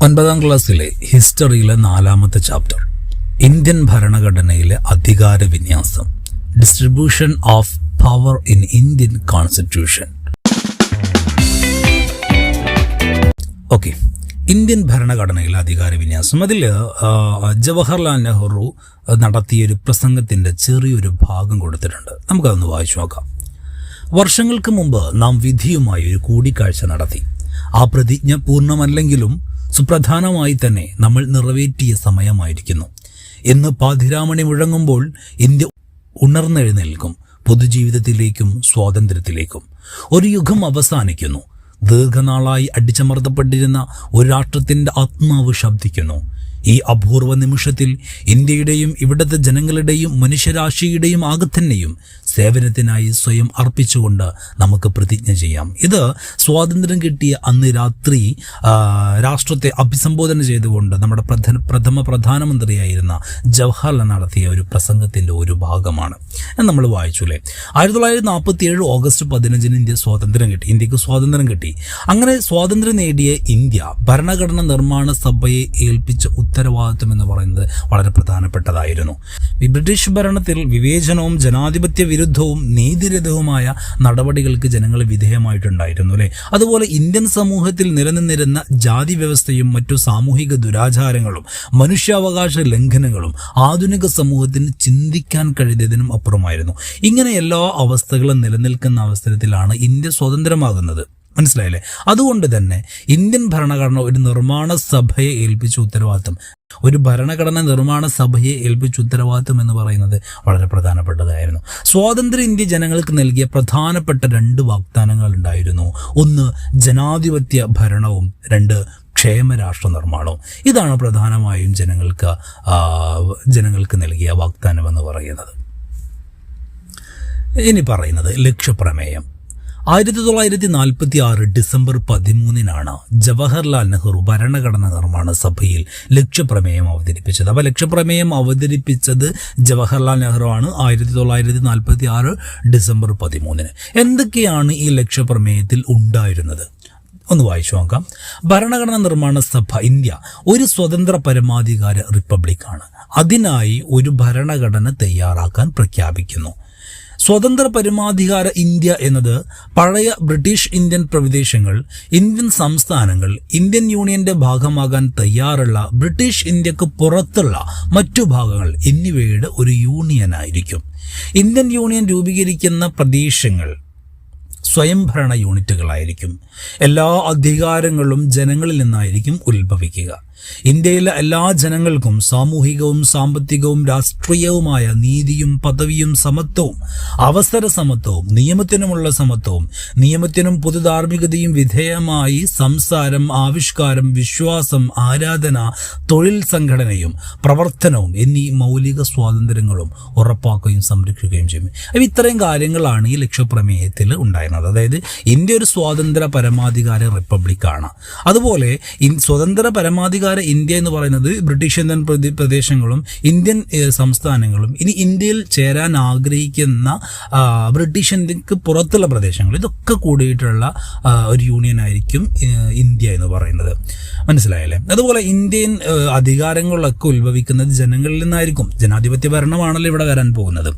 9ാം ക്ലാസ്സിലെ ഹിസ്റ്ററിയിലെ 4ാമത്തെ chapter Indian ഭരണഘടനയിലെ അധികാര വിന്യാസം, distribution of power in Indian constitution. Okay, Indian ഭരണഘടനയിലെ അധികാര വിന്യാസം. അതിൽ ജവഹർലാൽ നെഹ്റു നടത്തിയൊരു പ്രസംഗത്തിൻ്റെ ചെറിയൊരു ഭാഗം കൊടുത്തിട്ടുണ്ട്. നമുക്കതൊന്ന് വായിച്ചു നോക്കാം. വർഷങ്ങൾക്ക് മുമ്പ് നാം വിധിയുമായി ഒരു കൂടിക്കാഴ്ച നടത്തി. ആ പ്രതിജ്ഞ പൂർണ്ണമല്ലെങ്കിലും സുപ്രധാനമായി തന്നെ നമ്മൾ നിറവേറ്റിയ സമയമായിരിക്കുന്നു. ഇന്ന് പാതിരാമണി മുഴങ്ങുമ്പോൾ ഇന്ത്യ ഉണർന്നെഴുന്നേൽക്കും, പൊതുജീവിതത്തിലേക്കും സ്വാതന്ത്ര്യത്തിലേക്കും. ഒരു യുഗം അവസാനിക്കുന്നു. ദീർഘനാളായി അടിച്ചമർത്തപ്പെട്ടിരുന്ന ഒരു രാഷ്ട്രത്തിൻ്റെ ആത്മാവ് ശബ്ദിക്കുന്നു. ഈ അപൂർവ നിമിഷത്തിൽ ഇന്ത്യയുടെയും ഇവിടുത്തെ ജനങ്ങളുടെയും മനുഷ്യരാശിയുടെയും ആകത്തന്നെയും സേവനത്തിനായി സ്വയം അർപ്പിച്ചുകൊണ്ട് നമുക്ക് പ്രതിജ്ഞ ചെയ്യാം. ഇത് സ്വാതന്ത്ര്യം കിട്ടിയ അന്ന് രാത്രി രാഷ്ട്രത്തെ അഭിസംബോധന ചെയ്തുകൊണ്ട് നമ്മുടെ പ്രധാനമന്ത്രിയായിരുന്ന ജവഹർലാൽ നടത്തിയ ഒരു പ്രസംഗത്തിൻ്റെ ഒരു ഭാഗമാണ് നമ്മൾ വായിച്ചു അല്ലേ. 1947 ഓഗസ്റ്റ് 15 ഇന്ത്യ സ്വാതന്ത്ര്യം കിട്ടി. ഇന്ത്യക്ക് സ്വാതന്ത്ര്യം കിട്ടി. അങ്ങനെ സ്വാതന്ത്ര്യം നേടിയ ഇന്ത്യ ഭരണഘടനാ നിർമ്മാണ സഭയെ ഏൽപ്പിച്ച ഉത്തരവാദിത്വം എന്ന് പറയുന്നത് വളരെ പ്രധാനപ്പെട്ടതായിരുന്നു. ബ്രിട്ടീഷ് ഭരണത്തിൽ വിവേചനവും ജനാധിപത്യ വിരുദ്ധവും നീതിരഹിതവുമായ നടപടികൾക്ക് ജനങ്ങൾ വിധേയമായിട്ടുണ്ടായിരുന്നു അല്ലേ. അതുപോലെ ഇന്ത്യൻ സമൂഹത്തിൽ നിലനിന്നിരുന്ന ജാതി വ്യവസ്ഥയും മറ്റു സാമൂഹിക ദുരാചാരങ്ങളും മനുഷ്യാവകാശ ലംഘനങ്ങളും ആധുനിക സമൂഹത്തിന് ചിന്തിക്കാൻ കഴിയുന്നതിനും അപ്പുറമായിരുന്നു. ഇങ്ങനെ എല്ലാ അവസ്ഥകളും നിലനിൽക്കുന്ന അവസരത്തിലാണ് ഇന്ത്യ സ്വതന്ത്രമാകുന്നത്. മനസ്സിലായില്ലേ? അതുകൊണ്ട് തന്നെ ഇന്ത്യൻ ഭരണഘടന ഒരു നിർമ്മാണ സഭയെ ഏൽപ്പിച്ച ഉത്തരവാദിത്വം, ഒരു ഭരണഘടന നിർമ്മാണ സഭയെ ഏൽപ്പിച്ച ഉത്തരവാദിത്വം എന്ന് പറയുന്നത് വളരെ പ്രധാനപ്പെട്ടതായിരുന്നു. സ്വാതന്ത്ര്യ ഇന്ത്യ ജനങ്ങൾക്ക് നൽകിയ പ്രധാനപ്പെട്ട 2 വാഗ്ദാനങ്ങൾ ഉണ്ടായിരുന്നു. ഒന്ന് ജനാധിപത്യ ഭരണവും, 2 ക്ഷേമരാഷ്ട്ര നിർമ്മാണവും. ഇതാണ് പ്രധാനമായും ജനങ്ങൾക്ക് നൽകിയ വാഗ്ദാനം എന്ന് പറയുന്നത്. ഇനി പറയുന്നത് ലക്ഷ്യപ്രമേയം. 1946 ഡിസംബർ 13 ജവഹർലാൽ നെഹ്റു ഭരണഘടനാ നിർമ്മാണ സഭയിൽ ലക്ഷ്യപ്രമേയം അവതരിപ്പിച്ചത്. അപ്പോൾ ലക്ഷ്യപ്രമേയം അവതരിപ്പിച്ചത് ജവഹർലാൽ നെഹ്റു ആണ് 1946 ഡിസംബർ 13. എന്തൊക്കെയാണ് ഈ ലക്ഷ്യപ്രമേയത്തിൽ ഉണ്ടായിരുന്നത് ഒന്ന് വായിച്ചു നോക്കാം. ഭരണഘടനാ നിർമ്മാണ സഭ ഇന്ത്യ ഒരു സ്വതന്ത്ര പരമാധികാര റിപ്പബ്ലിക്കാണ്. അതിനായി ഒരു ഭരണഘടന തയ്യാറാക്കാൻ പ്രഖ്യാപിക്കുന്നു. സ്വതന്ത്ര പരമാധികാര ഇന്ത്യ എന്നത് പഴയ ബ്രിട്ടീഷ് ഇന്ത്യൻ പ്രവിദേശങ്ങൾ, ഇന്ത്യൻ സംസ്ഥാനങ്ങൾ, ഇന്ത്യൻ യൂണിയന്റെ ഭാഗമാകാൻ തയ്യാറുള്ള ബ്രിട്ടീഷ് ഇന്ത്യക്ക് പുറത്തുള്ള മറ്റു ഭാഗങ്ങൾ എന്നിവയുടെ ഒരു യൂണിയനായിരിക്കും. ഇന്ത്യൻ യൂണിയൻ രൂപീകരിക്കുന്ന പ്രദേശങ്ങൾ സ്വയംഭരണ യൂണിറ്റുകളായിരിക്കും. എല്ലാ അധികാരങ്ങളും ജനങ്ങളിൽ നിന്നായിരിക്കും ഉത്ഭവിക്കുക. ഇന്ത്യയിലെ എല്ലാ ജനങ്ങൾക്കും സാമൂഹികവും സാമ്പത്തികവും രാഷ്ട്രീയവുമായ നീതിയും പദവിയും സമത്വവും അവസര സമത്വവും നിയമത്തിനുമുള്ള സമത്വവും നിയമത്തിനും പൊതുധാർമ്മികതയും വിധേയമായി സംസാരം, ആവിഷ്കാരം, വിശ്വാസം, ആരാധന, തൊഴിൽ സംഘടനയും പ്രവർത്തനവും എന്നീ മൗലിക സ്വാതന്ത്ര്യങ്ങളും ഉറപ്പാക്കുകയും സംരക്ഷിക്കുകയും ചെയ്യും. അപ്പോൾ ഇത്രയും കാര്യങ്ങളാണ് ഈ ലക്ഷ്യപ്രമേയത്തിൽ ഉണ്ടായിരുന്നത്. അതായത് ഇന്ത്യ ഒരു സ്വതന്ത്ര പരമാധികാര റിപ്പബ്ലിക്കാണ്. അതുപോലെ സ്വതന്ത്ര പരമാധികാര ഇന്ത്യ എന്ന് പറയുന്നത് ബ്രിട്ടീഷ് ഇന്ത്യൻ പ്രദേശങ്ങളും ഇന്ത്യൻ സംസ്ഥാനങ്ങളും ഇനി ഇന്ത്യയിൽ ചേരാൻ ആഗ്രഹിക്കുന്ന ബ്രിട്ടീഷ് ഇന്ത്യക്ക് പുറത്തുള്ള പ്രദേശങ്ങൾ, ഇതൊക്കെ കൂടിയിട്ടുള്ള ഒരു യൂണിയൻ ആയിരിക്കും ഇന്ത്യ എന്ന് പറയുന്നത്. മനസ്സിലായല്ലേ? അതുപോലെ ഇന്ത്യൻ അധികാരങ്ങളൊക്കെ ഉത്ഭവിക്കുന്നത് ജനങ്ങളിൽ നിന്നായിരിക്കും. ജനാധിപത്യ ഭരണമാണല്ലോ ഇവിടെ വരാൻ പോകുന്നത്.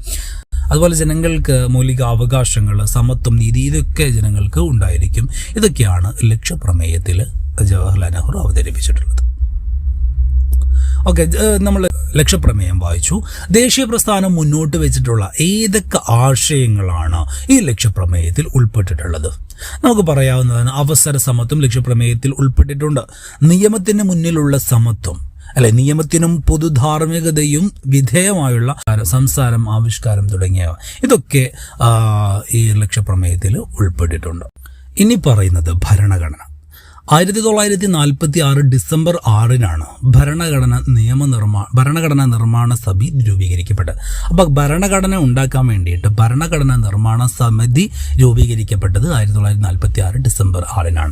അതുപോലെ ജനങ്ങൾക്ക് മൗലിക അവകാശങ്ങൾ, സമത്വം, നീതി, ഇതൊക്കെ ജനങ്ങൾക്ക് ഉണ്ടായിരിക്കും. ഇതൊക്കെയാണ് ലക്ഷ്യപ്രമേയത്തിൽ ജവഹർലാൽ നെഹ്റു അവതരിപ്പിച്ചിട്ടുള്ളത്. ഓക്കെ, നമ്മൾ ലക്ഷ്യപ്രമേയം വായിച്ചു. ദേശീയ പ്രസ്ഥാനം മുന്നോട്ട് വെച്ചിട്ടുള്ള ഏതൊക്കെ ആശയങ്ങളാണ് ഈ ലക്ഷ്യപ്രമേയത്തിൽ ഉൾപ്പെട്ടിട്ടുള്ളത്? നമുക്ക് പറയാവുന്നതാണ് അവസര സമത്വം ലക്ഷ്യപ്രമേയത്തിൽ ഉൾപ്പെട്ടിട്ടുണ്ട്. നിയമത്തിന് മുന്നിലുള്ള സമത്വം, അല്ലെ, നിയമത്തിനും പൊതുധാർമ്മികതയും വിധേയമായുള്ള സംസാരം, ആവിഷ്കാരം തുടങ്ങിയവ, ഇതൊക്കെ ഈ ലക്ഷ്യപ്രമേയത്തിൽ ഉൾപ്പെട്ടിട്ടുണ്ട്. ഇനി പറയുന്നത് ഭരണഘടന. 1946 ഡിസംബർ 6 ഭരണഘടനാ നിർമ്മാണ സഭ രൂപീകരിക്കപ്പെട്ടത്. അപ്പോൾ ഭരണഘടന ഉണ്ടാക്കാൻ വേണ്ടിയിട്ട് ഭരണഘടനാ നിർമ്മാണ സമിതി രൂപീകരിക്കപ്പെട്ടത് 1946 ഡിസംബർ 6.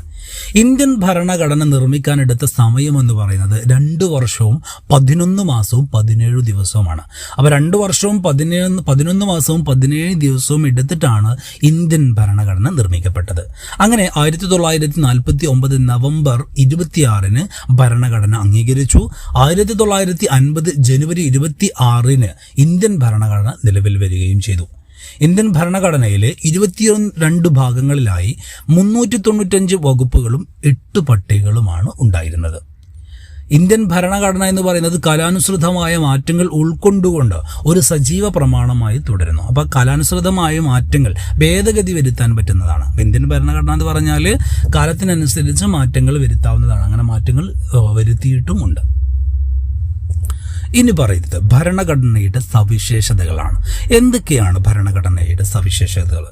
ഇന്ത്യൻ ഭരണഘടന നിർമ്മിക്കാനെടുത്ത സമയം എന്ന് പറയുന്നത് 2 വർഷവും 11 മാസവും 17 ദിവസവുമാണ്. അപ്പോൾ 2 വർഷവും 11 മാസവും 17 ദിവസവും എടുത്തിട്ടാണ് ഇന്ത്യൻ ഭരണഘടന നിർമ്മിക്കപ്പെട്ടത്. അങ്ങനെ 1949 നവംബർ 26 ഭരണഘടന അംഗീകരിച്ചു. 1950 ജനുവരി 26 ഇന്ത്യൻ ഭരണഘടന നിലവിൽ വരികയും ചെയ്തു. ഇന്ത്യൻ ഭരണഘടനയിലെ 22 ഭാഗങ്ങളിലായി 395 വകുപ്പുകളും 8 പട്ടികകളുമാണ് ഉണ്ടായിരുന്നത്. ഇന്ത്യൻ ഭരണഘടന എന്ന് പറയുന്നത് കാലാനുസൃതമായ മാറ്റങ്ങൾ ഉൾക്കൊണ്ടുകൊണ്ട് ഒരു സജീവ പ്രമാണമായി തുടരുന്നു. അപ്പോൾ കാലാനുസൃതമായ മാറ്റങ്ങൾ ഭേദഗതി വരുത്താൻ പറ്റുന്നതാണ്. ഇന്ത്യൻ ഭരണഘടന എന്ന് പറഞ്ഞാൽ കാലത്തിനനുസരിച്ച് മാറ്റങ്ങൾ വരുത്താവുന്നതാണ്. അങ്ങനെ മാറ്റങ്ങൾ വരുത്തിയിട്ടുമുണ്ട്. ഇനി പറയുന്നത് ഭരണഘടനയുടെ സവിശേഷതകളാണ്. എന്തൊക്കെയാണ് ഭരണഘടനയുടെ സവിശേഷതകൾ?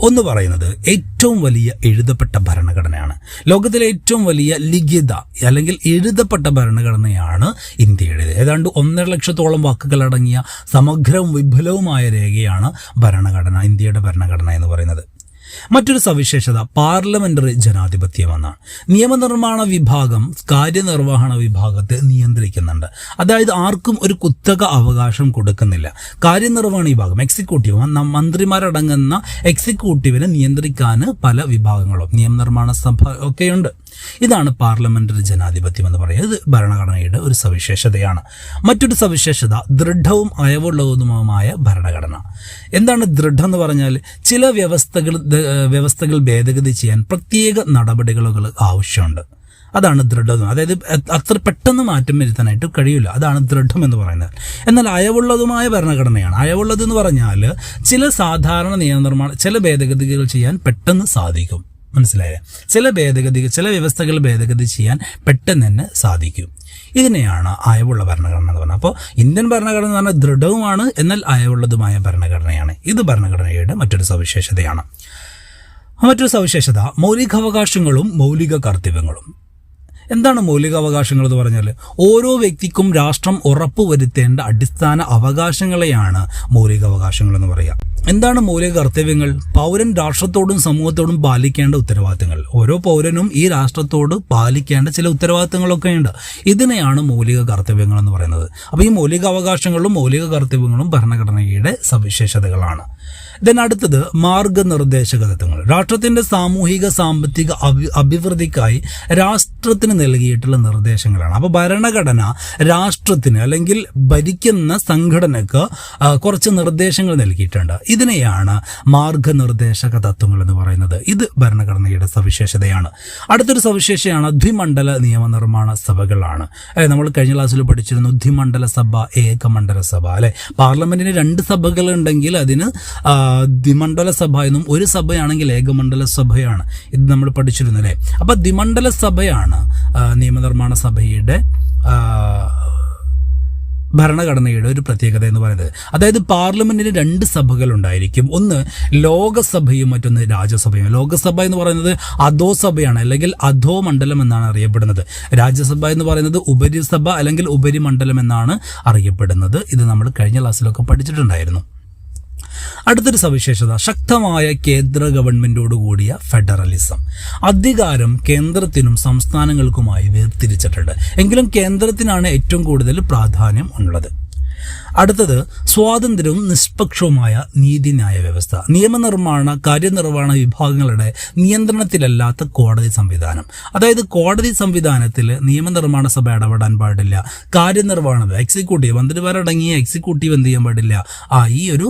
ഒന്ന് പറയുന്നത് ഏറ്റവും വലിയ എഴുതപ്പെട്ട ഭരണഘടനയാണ്. ലോകത്തിലെ ഏറ്റവും വലിയ ലിഖിത അല്ലെങ്കിൽ എഴുതപ്പെട്ട ഭരണഘടനയാണ് ഇന്ത്യയുടേത്. ഏതാണ്ട് 1.5 ലക്ഷത്തോളം വാക്കുകളടങ്ങിയ സമഗ്രവും വിപുലവുമായ രേഖയാണ് ഭരണഘടന, ഇന്ത്യയുടെ ഭരണഘടന എന്ന് പറയുന്നത്. മറ്റൊരു സവിശേഷത പാർലമെന്ററി ജനാധിപത്യമെന്നാണ്. നിയമനിർമ്മാണ വിഭാഗം കാര്യനിർവഹണ വിഭാഗത്തെ നിയന്ത്രിക്കുന്നുണ്ട്. അതായത് ആർക്കും ഒരു കുത്തക അവകാശം കൊടുക്കുന്നില്ല. കാര്യനിർവഹണ വിഭാഗം എക്സിക്യൂട്ടീവ്, മന്ത്രിമാരടങ്ങുന്ന എക്സിക്യൂട്ടീവിനെ നിയന്ത്രിക്കാൻ പല വിഭാഗങ്ങളും നിയമനിർമ്മാണ സഭ ഒക്കെയുണ്ട്. ഇതാണ് പാർലമെന്ററി ജനാധിപത്യം എന്ന് പറയുന്നത്. ഇത് ഭരണഘടനയുടെ ഒരു സവിശേഷതയാണ്. മറ്റൊരു സവിശേഷത ദൃഢവും അയവുള്ളതുമായ ഭരണഘടന. എന്താണ് ദൃഢം എന്ന് പറഞ്ഞാൽ ചില വ്യവസ്ഥകൾ ഭേദഗതി ചെയ്യാൻ പ്രത്യേക നടപടികൾ ആവശ്യമുണ്ട്. അതാണ് ദൃഢം. അതായത് അത്ര പെട്ടെന്ന് മാറ്റം വരുത്താനായിട്ട് കഴിയില്ല. അതാണ് ദൃഢം എന്ന് പറയുന്നത്. എന്നാൽ അയവുള്ളതുമായ ഭരണഘടനയാണ്. അയവുള്ളതെന്ന് പറഞ്ഞാൽ ചില സാധാരണ ചില ഭേദഗതികൾ ചെയ്യാൻ പെട്ടെന്ന് സാധിക്കും. മനസ്സിലായേ? ചില വ്യവസ്ഥകൾ ഭേദഗതി ചെയ്യാൻ പെട്ടെന്ന് തന്നെ സാധിക്കും. ഇതിനെയാണ് അയവുള്ള ഭരണഘടന എന്ന് പറഞ്ഞത്. അപ്പോൾ ഇന്ത്യൻ ഭരണഘടന എന്ന് പറഞ്ഞാൽ ദൃഢവുമാണ്, എന്നാൽ അയവുള്ളതുമായ ഭരണഘടനയാണ്. ഇത് ഭരണഘടനയുടെ മറ്റൊരു സവിശേഷതയാണ്. മറ്റൊരു സവിശേഷത മൗലികാവകാശങ്ങളും മൗലിക കർത്തവ്യങ്ങളും. എന്താണ് മൗലികാവകാശങ്ങൾ എന്ന് പറഞ്ഞാൽ ഓരോ വ്യക്തിക്കും രാഷ്ട്രം ഉറപ്പുവരുത്തേണ്ട അടിസ്ഥാന അവകാശങ്ങളെയാണ് മൗലികാവകാശങ്ങൾ എന്ന് പറയുക. എന്താണ് മൗലിക കർത്തവ്യങ്ങൾ? പൗരൻ രാഷ്ട്രത്തോടും സമൂഹത്തോടും പാലിക്കേണ്ട ഉത്തരവാദിത്തങ്ങൾ. ഓരോ പൗരനും ഈ രാഷ്ട്രത്തോട് പാലിക്കേണ്ട ചില ഉത്തരവാദിത്തങ്ങളൊക്കെ ഉണ്ട്. ഇതിനെയാണ് മൗലിക കർത്തവ്യങ്ങൾ എന്ന് പറയുന്നത്. അപ്പോൾ ഈ മൗലികാവകാശങ്ങളും മൗലിക കർത്തവ്യങ്ങളും ഭരണഘടനയുടെ സവിശേഷതകളാണ്. അടുത്തത് മാർഗനിർദ്ദേശക തത്വങ്ങൾ. രാഷ്ട്രത്തിന്റെ സാമൂഹിക സാമ്പത്തിക അഭിവൃദ്ധിക്കായി രാഷ്ട്രത്തിന് നൽകിയിട്ടുള്ള നിർദ്ദേശങ്ങളാണ്. അപ്പോൾ ഭരണഘടന രാഷ്ട്രത്തിന് അല്ലെങ്കിൽ ഭരിക്കുന്ന സംഘടനക്ക് കുറച്ച് നിർദ്ദേശങ്ങൾ നൽകിയിട്ടുണ്ട്. ഇതിനെയാണ് മാർഗനിർദ്ദേശക തത്വങ്ങൾ എന്ന് പറയുന്നത്. ഇത് ഭരണഘടനയുടെ സവിശേഷതയാണ്. അടുത്തൊരു സവിശേഷതയാണ് ദ്വിമണ്ഡല നിയമനിർമ്മാണ സഭകളാണ്. നമ്മൾ കഴിഞ്ഞ ക്ലാസ്സിൽ പഠിച്ചിരുന്നു ദ്വിമണ്ഡല സഭ, ഏകമണ്ഡല സഭ. അല്ലെ, പാർലമെന്റിന് 2 സഭകളുണ്ടെങ്കിൽ അതിന് ദ്വിമണ്ഡല സഭ എന്നും, ഒരു സഭയാണെങ്കിൽ ഏകമണ്ഡല സഭയാണ്. ഇത് നമ്മൾ പഠിച്ചിരുന്നു അല്ലേ. അപ്പൊ ദ്വിമണ്ഡല സഭയാണ് നിയമനിർമ്മാണ സഭയുടെ ഭരണഘടനയുടെ ഒരു പ്രത്യേകത എന്ന് പറയുന്നത്. അതായത് പാർലമെന്റിന് 2 സഭകൾ ഉണ്ടായിരിക്കും. ഒന്ന് ലോകസഭയും മറ്റൊന്ന് രാജ്യസഭയും. ലോകസഭ എന്ന് പറയുന്നത് അധോസഭയാണ്, അല്ലെങ്കിൽ അധോ മണ്ഡലം എന്നാണ് അറിയപ്പെടുന്നത്. രാജ്യസഭ എന്ന് പറയുന്നത് ഉപരിസഭ അല്ലെങ്കിൽ ഉപരിമണ്ഡലം എന്നാണ് അറിയപ്പെടുന്നത്. ഇത് നമ്മൾ കഴിഞ്ഞ ക്ലാസ്സിലൊക്കെ പഠിച്ചിട്ടുണ്ടായിരുന്നു. അടുത്തൊരു സവിശേഷത ശക്തമായ കേന്ദ്ര ഗവൺമെന്റോട് കൂടിയ ഫെഡറലിസം. അധികാരം കേന്ദ്രത്തിനും സംസ്ഥാനങ്ങൾക്കുമായി വേർതിരിച്ചിട്ടുണ്ട്. എങ്കിലും കേന്ദ്രത്തിനാണ് ഏറ്റവും കൂടുതൽ പ്രാധാന്യം ഉള്ളത്. അടുത്തത് സ്വാതന്ത്ര്യവും നിഷ്പക്ഷവുമായ നീതിന്യായ വ്യവസ്ഥ. നിയമനിർമ്മാണ കാര്യനിർവഹണ വിഭാഗങ്ങളുടെ നിയന്ത്രണത്തിലല്ലാത്ത കോടതി സംവിധാനം. അതായത് കോടതി സംവിധാനത്തിൽ നിയമനിർമ്മാണ സഭ ഇടപെടാൻ പാടില്ല. കാര്യനിർവഹണം എക്സിക്യൂട്ടീവ്, മന്ത്രിമാരടങ്ങിയ എക്സിക്യൂട്ടീവ് എന്ത് ചെയ്യാൻ പാടില്ല? ഈ ഒരു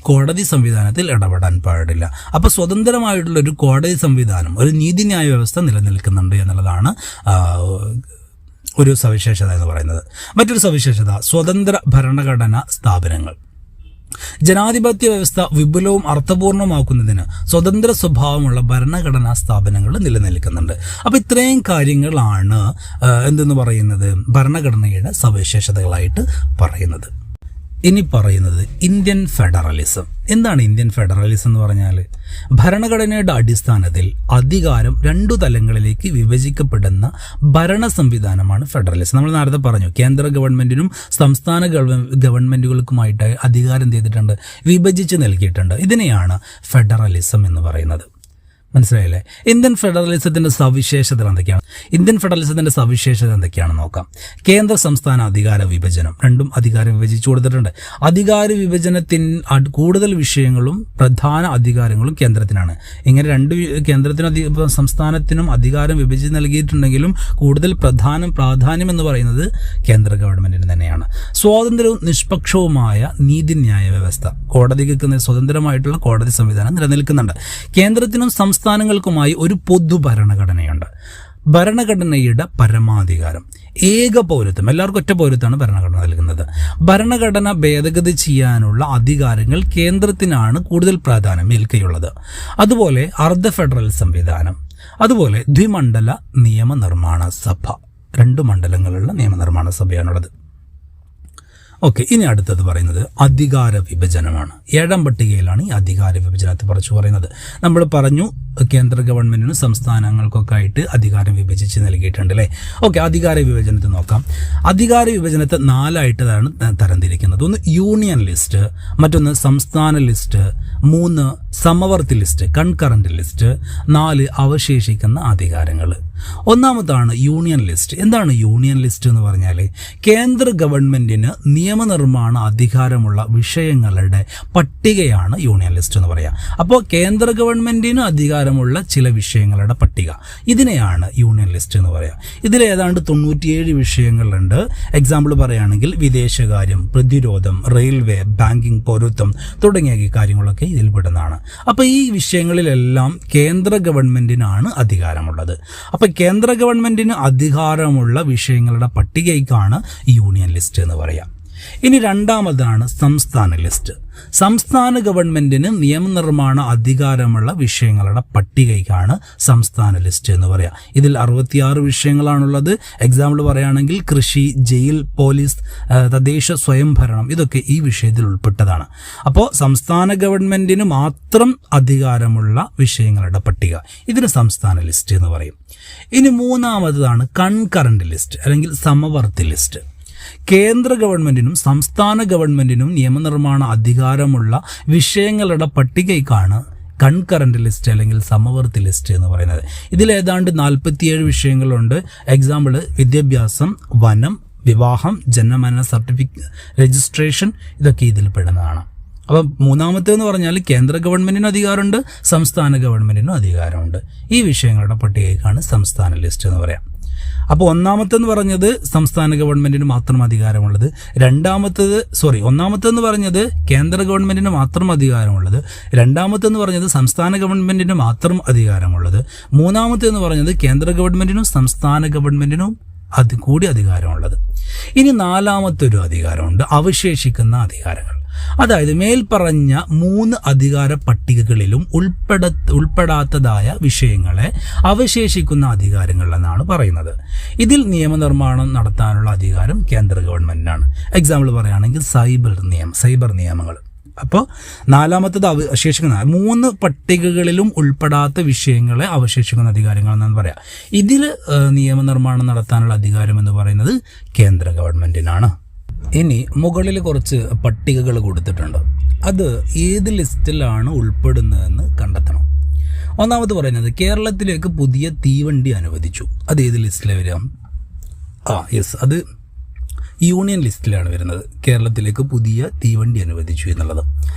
കോടതി സംവിധാനത്തിൽ ഇടപെടാൻ പാടില്ല. അപ്പോൾ സ്വതന്ത്രമായിട്ടുള്ള ഒരു കോടതി സംവിധാനം, ഒരു നീതിന്യായ വ്യവസ്ഥ നിലനിൽക്കുന്നുണ്ട് എന്നുള്ളതാണ് ഒരു സവിശേഷത എന്ന് പറയുന്നത്. മറ്റൊരു സവിശേഷത സ്വതന്ത്ര ഭരണഘടനാ സ്ഥാപനങ്ങൾ. ജനാധിപത്യ വ്യവസ്ഥ വിപുലവും അർത്ഥപൂർണമാക്കുന്നതിന് സ്വതന്ത്ര സ്വഭാവമുള്ള ഭരണഘടനാ സ്ഥാപനങ്ങൾ നിലനിൽക്കുന്നുണ്ട്. അപ്പോൾ ഇത്രയും കാര്യങ്ങളാണ് എന്തെന്ന് പറയുന്നത് ഭരണഘടനയുടെ സവിശേഷതകളായിട്ട് പറയുന്നത്. ഇനി പറയുന്നത് ഇന്ത്യൻ ഫെഡറലിസം. എന്താണ് ഇന്ത്യൻ ഫെഡറലിസം എന്ന് പറഞ്ഞാൽ ഭരണഘടനയുടെ അടിസ്ഥാനത്തിൽ അധികാരം 2 തലങ്ങളിലേക്ക് വിഭജിക്കപ്പെടുന്ന ഭരണ സംവിധാനമാണ് ഫെഡറലിസം. നമ്മൾ നേരത്തെ പറഞ്ഞു കേന്ദ്ര ഗവൺമെന്റിനും സംസ്ഥാന ഗവൺമെന്റുകൾക്കുമായിട്ട് അധികാരം ചെയ്തിട്ടുണ്ട്, വിഭജിച്ച് നൽകിയിട്ടുണ്ട്. ഇതിനെയാണ് ഫെഡറലിസം എന്ന് പറയുന്നത്. മനസ്സിലായില്ലേ? ഇന്ത്യൻ ഫെഡറലിസത്തിന്റെ സവിശേഷത എന്തൊക്കെയാണെന്ന് നോക്കാം. കേന്ദ്ര സംസ്ഥാന അധികാര വിഭജനം, രണ്ടും അധികാരം വിഭജിച്ചു കൊടുത്തിട്ടുണ്ട്. അധികാര വിഭജനത്തിന് കൂടുതൽ വിഷയങ്ങളും പ്രധാന അധികാരങ്ങളും കേന്ദ്രത്തിനാണ്. ഇങ്ങനെ കേന്ദ്രത്തിനും സംസ്ഥാനത്തിനും അധികാരം വിഭജിച്ച് നൽകിയിട്ടുണ്ടെങ്കിലും കൂടുതൽ പ്രാധാന്യം എന്ന് പറയുന്നത് കേന്ദ്ര ഗവൺമെന്റിന് തന്നെയാണ്. സ്വാതന്ത്ര്യവും നിഷ്പക്ഷവുമായ നീതിന്യായ വ്യവസ്ഥ, കോടതിക്ക് സ്വതന്ത്രമായിട്ടുള്ള കോടതി സംവിധാനം നിലനിൽക്കുന്നുണ്ട്. കേന്ദ്രത്തിനും സംസ്ഥാനങ്ങൾക്കുമായി ഒരു പൊതു ഭരണഘടനയുണ്ട്. ഭരണഘടനയുടെ പരമാധികാരം, ഏക പൗരത്വം, എല്ലാവർക്കും ഒറ്റ പൗരത്വമാണ് ഭരണഘടന നൽകുന്നത്. ഭരണഘടന ഭേദഗതി ചെയ്യാനുള്ള അധികാരങ്ങൾ കേന്ദ്രത്തിനാണ് കൂടുതൽ പ്രാധാന്യം മേൽക്കൈയുള്ളത്. അതുപോലെ അർദ്ധ ഫെഡറൽ സംവിധാനം, അതുപോലെ ദ്വിമണ്ഡല നിയമനിർമ്മാണ സഭ, 2 മണ്ഡലങ്ങളുള്ള നിയമനിർമ്മാണ സഭയാണുള്ളത്. ഓക്കെ, ഇനി അടുത്തത് പറയുന്നത് അധികാര വിഭജനമാണ്. 7ാം പട്ടികയിലാണ് ഈ അധികാര വിഭജനത്തെ കുറിച്ച് പറയുന്നത്. നമ്മൾ പറഞ്ഞു കേന്ദ്ര ഗവൺമെന്റിനും സംസ്ഥാനങ്ങൾക്കൊക്കെ ആയിട്ട് അധികാരം വിഭജിച്ച് നൽകിയിട്ടുണ്ട് അല്ലേ. ഓക്കെ, അധികാര വിഭജനത്തെ നോക്കാം. അധികാര വിഭജനത്തെ 4ആയിട്ടാണ് തരംതിരിക്കുന്നത്. 1 യൂണിയൻ ലിസ്റ്റ്, മറ്റൊന്ന് സംസ്ഥാന ലിസ്റ്റ്, 3 സമവർത്തി ലിസ്റ്റ്, കൺകറന്റ് ലിസ്റ്റ്, 4 അവശേഷിക്കുന്ന അധികാരങ്ങൾ. ഒന്നാമതാണ് യൂണിയൻ ലിസ്റ്റ്. എന്താണ് യൂണിയൻ ലിസ്റ്റ് എന്ന് പറഞ്ഞാൽ? കേന്ദ്ര ഗവൺമെന്റിന് നിയമനിർമ്മാണ അധികാരമുള്ള വിഷയങ്ങളുടെ പട്ടികയാണ് യൂണിയൻ ലിസ്റ്റ് എന്ന് പറയാം. അപ്പോൾ കേന്ദ്ര ഗവൺമെന്റിന് അധികാരമുള്ള ചില വിഷയങ്ങളുടെ പട്ടിക, ഇതിനെയാണ് യൂണിയൻ ലിസ്റ്റ് എന്ന് പറയാം. ഇതിൽ ഏതാണ്ട് 97 വിഷയങ്ങളുണ്ട്. എക്സാമ്പിൾ പറയുകയാണെങ്കിൽ വിദേശകാര്യം, പ്രതിരോധം, റെയിൽവേ, ബാങ്കിങ്, പൗരത്വം തുടങ്ങിയ കാര്യങ്ങളൊക്കെ ഇതിൽ പെടുന്നതാണ്. അപ്പോൾ ഈ വിഷയങ്ങളിലെല്ലാം കേന്ദ്ര ഗവൺമെന്റിനാണ് അധികാരമുള്ളത്. അപ്പോൾ കേന്ദ്ര ഗവൺമെന്റിന് അധികാരമുള്ള വിഷയങ്ങളുടെ പട്ടികയ്ക്കാണ് യൂണിയൻ ലിസ്റ്റ് എന്ന് പറയാം. ഇനി രണ്ടാമതാണ് സംസ്ഥാന ലിസ്റ്റ്. സംസ്ഥാന ഗവൺമെന്റിന് നിയമനിർമ്മാണ അധികാരമുള്ള വിഷയങ്ങളുടെ പട്ടികയ്ക്കാണ് സംസ്ഥാന ലിസ്റ്റ് എന്ന് പറയാം. ഇതിൽ 66 വിഷയങ്ങളാണുള്ളത്. എക്സാമ്പിൾ പറയുകയാണെങ്കിൽ കൃഷി, ജയിൽ, പോലീസ്, തദ്ദേശ സ്വയംഭരണം, ഇതൊക്കെ ഈ വിഷയത്തിൽ ഉൾപ്പെട്ടതാണ്. അപ്പോൾ സംസ്ഥാന ഗവൺമെന്റിന് മാത്രം അധികാരമുള്ള വിഷയങ്ങളുടെ പട്ടിക, ഇതിന് സംസ്ഥാന ലിസ്റ്റ് എന്ന് പറയും. ഇനി മൂന്നാമതാണ് കൺകറന്റ് ലിസ്റ്റ് അല്ലെങ്കിൽ സമവർത്തി ലിസ്റ്റ്. കേന്ദ്ര ഗവൺമെന്റിനും സംസ്ഥാന ഗവൺമെന്റിനും നിയമനിർമ്മാണ അധികാരമുള്ള വിഷയങ്ങളുടെ പട്ടികയ്ക്കാണ് കൺകറന്റ് ലിസ്റ്റ് അല്ലെങ്കിൽ സമവർത്തി ലിസ്റ്റ് എന്ന് പറയുന്നത്. ഇതിൽ ഏതാണ്ട് 47 വിഷയങ്ങളുണ്ട്. എക്സാമ്പിൾ വിദ്യാഭ്യാസം, വനം, വിവാഹം, ജനനമരണ സർട്ടിഫിക്കറ്റ്, രജിസ്ട്രേഷൻ, ഇതൊക്കെ ഇതിൽ പെടുന്നതാണ്. അപ്പം മൂന്നാമത്തേന്ന് പറഞ്ഞാൽ കേന്ദ്ര ഗവൺമെന്റിനും അധികാരമുണ്ട്, സംസ്ഥാന ഗവൺമെന്റിനും അധികാരമുണ്ട്. ഈ വിഷയങ്ങളുടെ പട്ടികയ്ക്കാണ് സംസ്ഥാന ലിസ്റ്റ് എന്ന് പറയാം. അപ്പോൾ ഒന്നാമത്തെന്ന് പറഞ്ഞത് സംസ്ഥാന ഗവൺമെന്റിന് മാത്രം അധികാരമുള്ളത്, ഒന്നാമത്തെന്ന് പറഞ്ഞത് കേന്ദ്ര ഗവൺമെന്റിന് മാത്രം അധികാരമുള്ളത്, രണ്ടാമത്തെന്ന് പറഞ്ഞത് സംസ്ഥാന ഗവൺമെന്റിന് മാത്രം അധികാരമുള്ളത്, മൂന്നാമത്തെന്ന് പറഞ്ഞത് കേന്ദ്ര ഗവൺമെന്റിനും സംസ്ഥാന ഗവൺമെന്റിനും കൂടി അധികാരമുള്ളത്. ഇനി 4ാമത്തെ അധികാരമുണ്ട്, അവശേഷിക്കുന്ന അധികാരങ്ങൾ. അതായത് മേൽപ്പറഞ്ഞ 3 അധികാര പട്ടികകളിലും ഉൾപ്പെടാത്തതായ വിഷയങ്ങളെ അവശേഷിക്കുന്ന അധികാരങ്ങൾ എന്നാണ് പറയുന്നത്. ഇതിൽ നിയമനിർമ്മാണം നടത്താനുള്ള അധികാരം കേന്ദ്ര ഗവൺമെന്റിനാണ്. എക്സാമ്പിൾ പറയുകയാണെങ്കിൽ സൈബർ നിയമങ്ങൾ. അപ്പോൾ 4ാമത്തത് അവശേഷിക്കുന്ന 3 പട്ടികകളിലും ഉൾപ്പെടാത്ത വിഷയങ്ങളെ അവശേഷിക്കുന്ന അധികാരങ്ങൾ എന്നാണ് പറയാം. ഇതിൽ നിയമനിർമ്മാണം നടത്താനുള്ള അധികാരം എന്ന് പറയുന്നത് കേന്ദ്ര ഗവൺമെന്റിനാണ്. ഇനി മുകളിൽ കുറച്ച് പട്ടികകൾ കൊടുത്തിട്ടുണ്ട്. അത് ഏത് ലിസ്റ്റിലാണ് ഉൾപ്പെടുന്നതെന്ന് കണ്ടെത്തണം. ഒന്നാമത് പറയുന്നത് കേരളത്തിലേക്ക് പുതിയ തീവണ്ടി അനുവദിച്ചു. അത് ഏത് ലിസ്റ്റിലാണ് വരിക? അത് യൂണിയൻ ലിസ്റ്റിലാണ് വരുന്നത്. കേരളത്തിലേക്ക് പുതിയ തീവണ്ടി അനുവദിച്ചു എന്നുള്ളത്.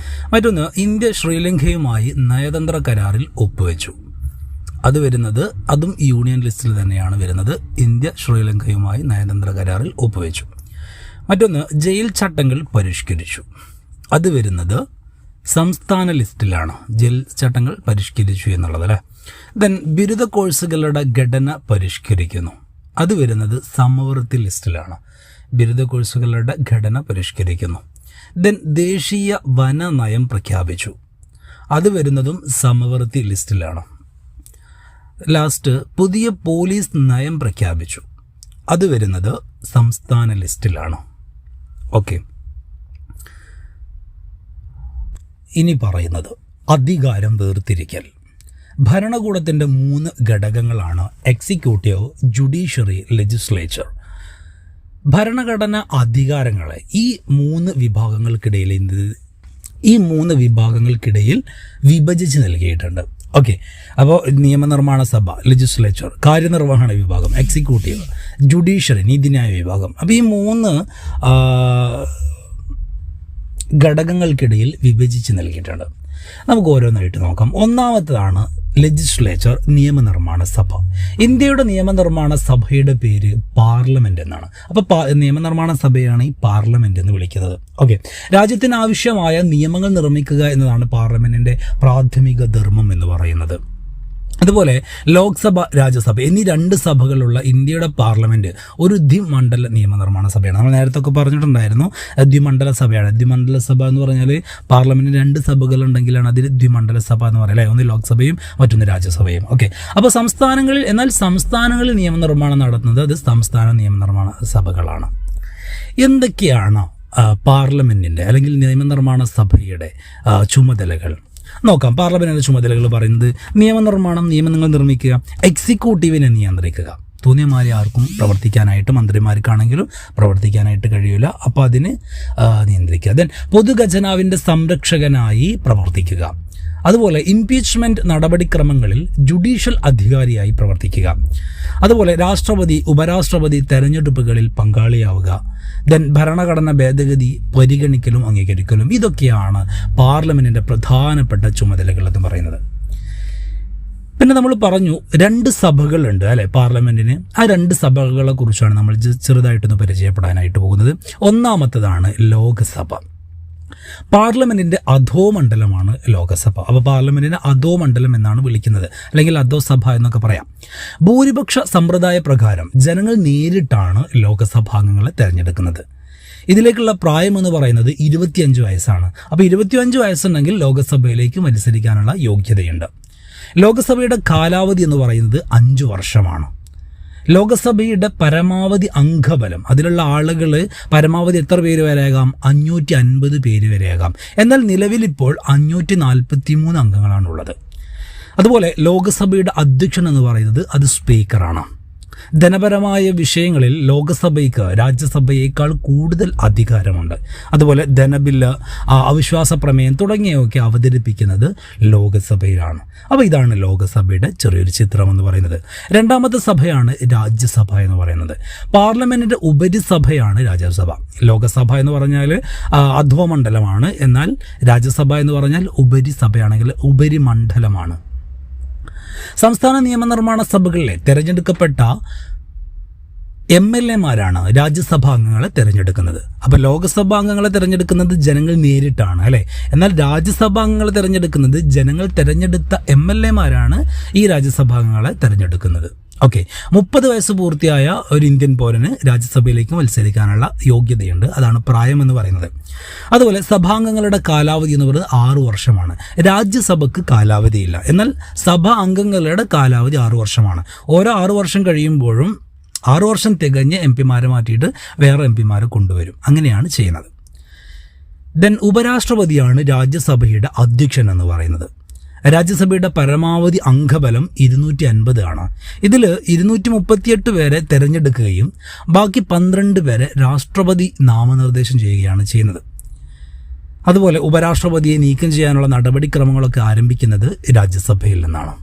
മറ്റൊന്ന്, ഇന്ത്യ ശ്രീലങ്കയുമായി നയതന്ത്ര കരാറിൽ ഒപ്പുവെച്ചു. അത് വരുന്നത് അതും യൂണിയൻ ലിസ്റ്റിൽ തന്നെയാണ് വരുന്നത്. ഇന്ത്യ ശ്രീലങ്കയുമായി നയതന്ത്ര കരാറിൽ ഒപ്പുവെച്ചു. മറ്റൊന്ന്, ജയിൽ ചട്ടങ്ങൾ പരിഷ്കരിച്ചു. അത് വരുന്നത് സംസ്ഥാന ലിസ്റ്റിലാണ്. ജയിൽ ചട്ടങ്ങൾ പരിഷ്കരിച്ചു എന്നുള്ളത് അല്ലേ. ദെൻ ബിരുദ കോഴ്സുകളുടെ ഘടന പരിഷ്കരിക്കുന്നു. അത് വരുന്നത് സമവർത്തി ലിസ്റ്റിലാണ്. ബിരുദ കോഴ്സുകളുടെ ഘടന പരിഷ്കരിക്കുന്നു. ദെൻ ദേശീയ വന നയം പ്രഖ്യാപിച്ചു. അത് വരുന്നതും സമവർത്തി ലിസ്റ്റിലാണ്. ലാസ്റ്റ്, പുതിയ പോലീസ് നയം പ്രഖ്യാപിച്ചു. അത് വരുന്നത് സംസ്ഥാന ലിസ്റ്റിലാണ്. ഓക്കെ, ഇനി പറയുന്നത് അധികാരം വേർതിരിക്കൽ. ഭരണകൂടത്തിൻ്റെ 3 ഘടകങ്ങളാണ് എക്സിക്യൂട്ടീവ്, ജുഡീഷ്യറി, ലെജിസ്ലേച്ചർ. ഭരണഘടന അധികാരങ്ങളെ ഈ 3 വിഭാഗങ്ങൾക്കിടയിൽ ഈ 3 വിഭാഗങ്ങൾക്കിടയിൽ വിഭജിച്ച് നൽകിയിട്ടുണ്ട്. ഓക്കെ, അപ്പോൾ നിയമനിർമ്മാണ സഭ, ലെജിസ്ലേച്ചർ, കാര്യനിർവഹണ വിഭാഗം, എക്സിക്യൂട്ടീവ്, ജുഡീഷ്യറി, നീതിന്യായ വിഭാഗം. അപ്പോൾ ഈ 3 ഘടകങ്ങൾക്കിടയിൽ വിഭജിച്ച് നൽകിയിട്ടുണ്ട്. നമുക്ക് ഓരോന്നായിട്ട് നോക്കാം. ഒന്നാമത്തേതാണ് ലെജിസ്ലേച്ചർ, നിയമനിർമ്മാണ സഭ. ഇന്ത്യയുടെ നിയമനിർമ്മാണ സഭയുടെ പേര് പാർലമെന്റ് എന്നാണ്. അപ്പോൾ നിയമനിർമ്മാണ സഭയാണ് ഈ പാർലമെന്റ് എന്ന് വിളിക്കുന്നത്. ഓക്കെ, രാജ്യത്തിന് ആവശ്യമായ നിയമങ്ങൾ നിർമ്മിക്കുക എന്നതാണ് പാർലമെന്റിന്റെ പ്രാഥമിക ധർമ്മം എന്ന് പറയുന്നത്. അതുപോലെ ലോക്സഭ, രാജ്യസഭ എന്നീ 2 സഭകളുള്ള ഇന്ത്യയുടെ പാർലമെന്റ് ഒരു ദ്വിമണ്ഡല നിയമനിർമ്മാണ സഭയാണ്. നമ്മൾ നേരത്തെ ഒക്കെ പറഞ്ഞിട്ടുണ്ടായിരുന്നു ദ്വിമണ്ഡല സഭയാണ്. ദ്വിമണ്ഡല സഭ എന്ന് പറഞ്ഞാൽ പാർലമെന്റിന് 2 സഭകളുണ്ടെങ്കിലാണ് അതിൽ ദ്വിമണ്ഡല സഭ എന്ന് പറയുന്നത്. ഒന്ന് ലോക്സഭയും മറ്റൊന്ന് രാജ്യസഭയും. ഓക്കെ, അപ്പോൾ സംസ്ഥാനങ്ങളിൽ നിയമനിർമ്മാണം നടത്തുന്നത് അത് സംസ്ഥാന നിയമനിർമ്മാണ സഭകളാണ്. എന്തൊക്കെയാണ് പാർലമെന്റിന്റെ അല്ലെങ്കിൽ നിയമനിർമ്മാണ സഭയുടെ ചുമതലകൾ നോക്കാം. പാർലമെന്റിന്റെ ചുമതലകൾ പറയുന്നത് നിയമങ്ങൾ നിർമ്മിക്കുക, എക്സിക്യൂട്ടീവിനെ നിയന്ത്രിക്കുക. തോന്നിയമാരെ ആർക്കും പ്രവർത്തിക്കാനായിട്ട്, മന്ത്രിമാർക്കാണെങ്കിലും പ്രവർത്തിക്കാനായിട്ട് കഴിയില്ല, അപ്പോൾ അതിന് നിയന്ത്രിക്കുക. ദെൻ പൊതുഖജനാവിൻ്റെ സംരക്ഷകനായി പ്രവർത്തിക്കുക. അതുപോലെ ഇംപീച്ച്മെന്റ് നടപടിക്രമങ്ങളിൽ ജുഡീഷ്യൽ അധികാരിയായി പ്രവർത്തിക്കുക. അതുപോലെ രാഷ്ട്രപതി, ഉപരാഷ്ട്രപതി തെരഞ്ഞെടുപ്പുകളിൽ പങ്കാളിയാവുക. ദെൻ ഭരണഘടന ഭേദഗതി പരിഗണിക്കലും അംഗീകരിക്കലും. ഇതൊക്കെയാണ് പാർലമെന്റിന്റെ പ്രധാനപ്പെട്ട ചുമതലകൾ എന്ന് പറയുന്നത്. പിന്നെ നമ്മൾ പറഞ്ഞു 2 സഭകളുണ്ട് അല്ലെ പാർലമെന്റിന്. ആ 2 സഭകളെ കുറിച്ചാണ് നമ്മൾ ചെറുതായിട്ടൊന്ന് പരിചയപ്പെടാനായിട്ട് പോകുന്നത്. ഒന്നാമത്തേതാണ് ലോകസഭ. പാർലമെന്റിന്റെ അധോമണ്ഡലമാണ് ലോകസഭ. അപ്പോൾ പാർലമെന്റിനെ അധോമണ്ഡലം എന്നാണ് വിളിക്കുന്നത്, അല്ലെങ്കിൽ അധോസഭ എന്നൊക്കെ പറയാം. ഭൂരിപക്ഷ സമ്പ്രദായ പ്രകാരം ജനങ്ങൾ നേരിട്ടാണ് ലോകസഭാംഗങ്ങളെ തിരഞ്ഞെടുക്കുന്നത്. ഇതിലേക്കുള്ള പ്രായം എന്ന് പറയുന്നത് 25 വയസ്സാണ്. അപ്പോൾ 25 വയസ്സുണ്ടെങ്കിൽ ലോകസഭയിലേക്ക് മത്സരിക്കാനുള്ള യോഗ്യതയുണ്ട്. ലോകസഭയുടെ കാലാവധി എന്ന് പറയുന്നത് 5 വർഷമാണ്. ലോകസഭയുടെ പരമാവധി അംഗബലം, അതിലുള്ള ആളുകൾ പരമാവധി എത്ര പേര് വരെയാകാം? 550 പേര് വരെയാകാം. എന്നാൽ നിലവിലിപ്പോൾ 543 അംഗങ്ങളാണുള്ളത്. അതുപോലെ ലോകസഭയുടെ അധ്യക്ഷൻ എന്ന് പറയുന്നത് അത് സ്പീക്കറാണ്. ധനപരമായ വിഷയങ്ങളിൽ ലോകസഭയ്ക്ക് രാജ്യസഭയേക്കാൾ കൂടുതൽ അധികാരമുണ്ട്. അതുപോലെ ധനബില്ല്, അവിശ്വാസ പ്രമേയം തുടങ്ങിയവയൊക്കെ അവതരിപ്പിക്കുന്നത് ലോകസഭയിലാണ്. അപ്പോൾ ഇതാണ് ലോകസഭയുടെ ചെറിയൊരു ചിത്രം എന്ന് പറയുന്നത്. രണ്ടാമത്തെ സഭയാണ് രാജ്യസഭ എന്ന് പറയുന്നത്. പാർലമെന്റിന്റെ ഉപരിസഭയാണ് രാജ്യസഭ. ലോകസഭ എന്ന് പറഞ്ഞാൽ അധോമണ്ഡലമാണ്, എന്നാൽ രാജ്യസഭ എന്ന് പറഞ്ഞാൽ ഉപരിസഭയാണെങ്കിൽ ഉപരിമണ്ഡലമാണ്. സംസ്ഥാന നിയമനിർമ്മാണ സഭകളിലെ തിരഞ്ഞെടുക്കപ്പെട്ട MLA-മാരാണ് രാജ്യസഭാ അംഗങ്ങളെ തിരഞ്ഞെടുക്കുന്നത്. അപ്പോൾ ലോകസഭാ അംഗങ്ങളെ തിരഞ്ഞെടുക്കുന്നത് ജനങ്ങൾ നേരിട്ടാണ് അല്ലേ. എന്നാൽ രാജ്യസഭാ അംഗങ്ങളെ തിരഞ്ഞെടുക്കുന്നത് ജനങ്ങൾ തിരഞ്ഞെടുത്ത MLA-മാരാണ് ഈ രാജ്യസഭാ അംഗങ്ങളെ തിരഞ്ഞെടുക്കുന്നത്. ഓക്കെ, 30 വയസ്സ് പൂർത്തിയായ ഒരു ഇന്ത്യൻ പൗരന് രാജ്യസഭയിലേക്ക് മത്സരിക്കാനുള്ള യോഗ്യതയുണ്ട്. അതാണ് പ്രായം എന്ന് പറയുന്നത്. അതുപോലെ സഭാംഗങ്ങളുടെ കാലാവധി എന്ന് പറയുന്നത് 6 വർഷമാണ്. രാജ്യസഭയ്ക്ക് കാലാവധിയില്ല, എന്നാൽ സഭാ അംഗങ്ങളുടെ കാലാവധി 6 വർഷമാണ്. ഓരോ 6 വർഷം കഴിയുമ്പോഴും 6 വർഷം തികഞ്ഞ് MP-മാരെ മാറ്റിയിട്ട് വേറെ MP-മാരെ കൊണ്ടുവരും. അങ്ങനെയാണ് ചെയ്യുന്നത്. ദെൻ ഉപരാഷ്ട്രപതിയാണ് രാജ്യസഭയുടെ അധ്യക്ഷൻ എന്ന് പറയുന്നത്. രാജ്യസഭയുടെ പരമാവധി അംഗബലം 250 ആണ്. ഇതിൽ 238 പേരെ തിരഞ്ഞെടുക്കുകയും ബാക്കി 12 പേരെ രാഷ്ട്രപതി നാമനിർദ്ദേശം ചെയ്യുകയാണ് ചെയ്യുന്നത്. അതുപോലെ ഉപരാഷ്ട്രപതിയെ നീക്കം ചെയ്യാനുള്ള നടപടിക്രമങ്ങളൊക്കെ ആരംഭിക്കുന്നത് രാജ്യസഭയിൽ നിന്നാണ്.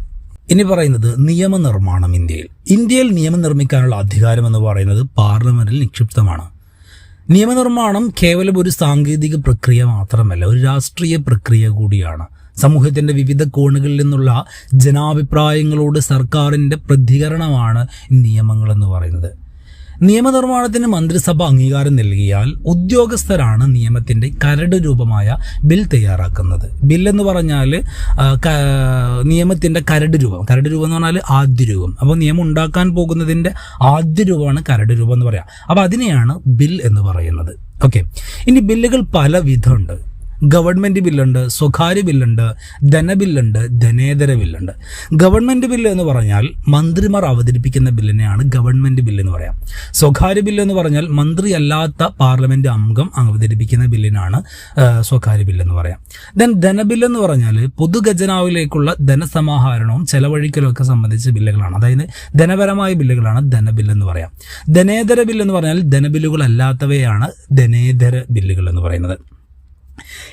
ഇനി പറയുന്നത് നിയമനിർമ്മാണം. ഇന്ത്യയിൽ നിയമം നിർമ്മിക്കാനുള്ള അധികാരം എന്ന് പറയുന്നത് പാർലമെന്റിൽ നിക്ഷിപ്തമാണ്. നിയമനിർമ്മാണം കേവലം ഒരു സാങ്കേതിക പ്രക്രിയ മാത്രമല്ല, ഒരു രാഷ്ട്രീയ പ്രക്രിയ കൂടിയാണ്. സമൂഹത്തിൻ്റെ വിവിധ കോണുകളിൽ നിന്നുള്ള ജനാഭിപ്രായങ്ങളോട് സർക്കാരിൻ്റെ പ്രതികരണമാണ് നിയമങ്ങളെന്ന് പറയുന്നത്. നിയമനിർമ്മാണത്തിന് മന്ത്രിസഭ അംഗീകാരം നൽകിയാൽ ഉദ്യോഗസ്ഥരാണ് നിയമത്തിൻ്റെ കരട് രൂപമായ ബിൽ തയ്യാറാക്കുന്നത്. ബില്ലെന്ന് പറഞ്ഞാൽ നിയമത്തിൻ്റെ കരട് രൂപം എന്ന് പറഞ്ഞാൽ ആദ്യ രൂപം. അപ്പോൾ നിയമം ഉണ്ടാക്കാൻ പോകുന്നതിൻ്റെ ആദ്യ രൂപമാണ് കരട് രൂപം എന്ന് പറയാം. അപ്പോൾ അതിനെയാണ് ബിൽ എന്ന് പറയുന്നത്. ഓക്കെ, ഇനി ബില്ലുകൾ പല വിധമുണ്ട്. ഗവൺമെൻറ് ബില്ലുണ്ട്, സ്വകാര്യ ബില്ലുണ്ട്, ധനബില്ലുണ്ട്, ധനേതര ബില്ലുണ്ട്. ഗവൺമെൻറ് ബില്ല് എന്ന് പറഞ്ഞാൽ മന്ത്രിമാർ അവതരിപ്പിക്കുന്ന ബില്ലിനെയാണ് ഗവൺമെൻറ് ബില്ല് എന്ന് പറയാം. സ്വകാര്യ ബില്ല് എന്ന് പറഞ്ഞാൽ മന്ത്രിയല്ലാത്ത പാർലമെൻറ്റ് അംഗം അവതരിപ്പിക്കുന്ന ബില്ലിനാണ് സ്വകാര്യ ബില്ലെന്ന് പറയാം. ദെൻ ധനബില്ലെന്ന് പറഞ്ഞാൽ പൊതുഖജനാവിലേക്കുള്ള ധനസമാഹരണവും ചെലവഴിക്കലും ഒക്കെ സംബന്ധിച്ച ബില്ലുകളാണ്. അതായത് ധനപരമായ ബില്ലുകളാണ് ധനബില്ലെന്ന് പറയാം. ധനേതര ബില്ലെന്ന് പറഞ്ഞാൽ ധനബില്ലുകൾ അല്ലാത്തവയാണ് ധനേതര ബില്ലുകൾ എന്ന് പറയുന്നത്.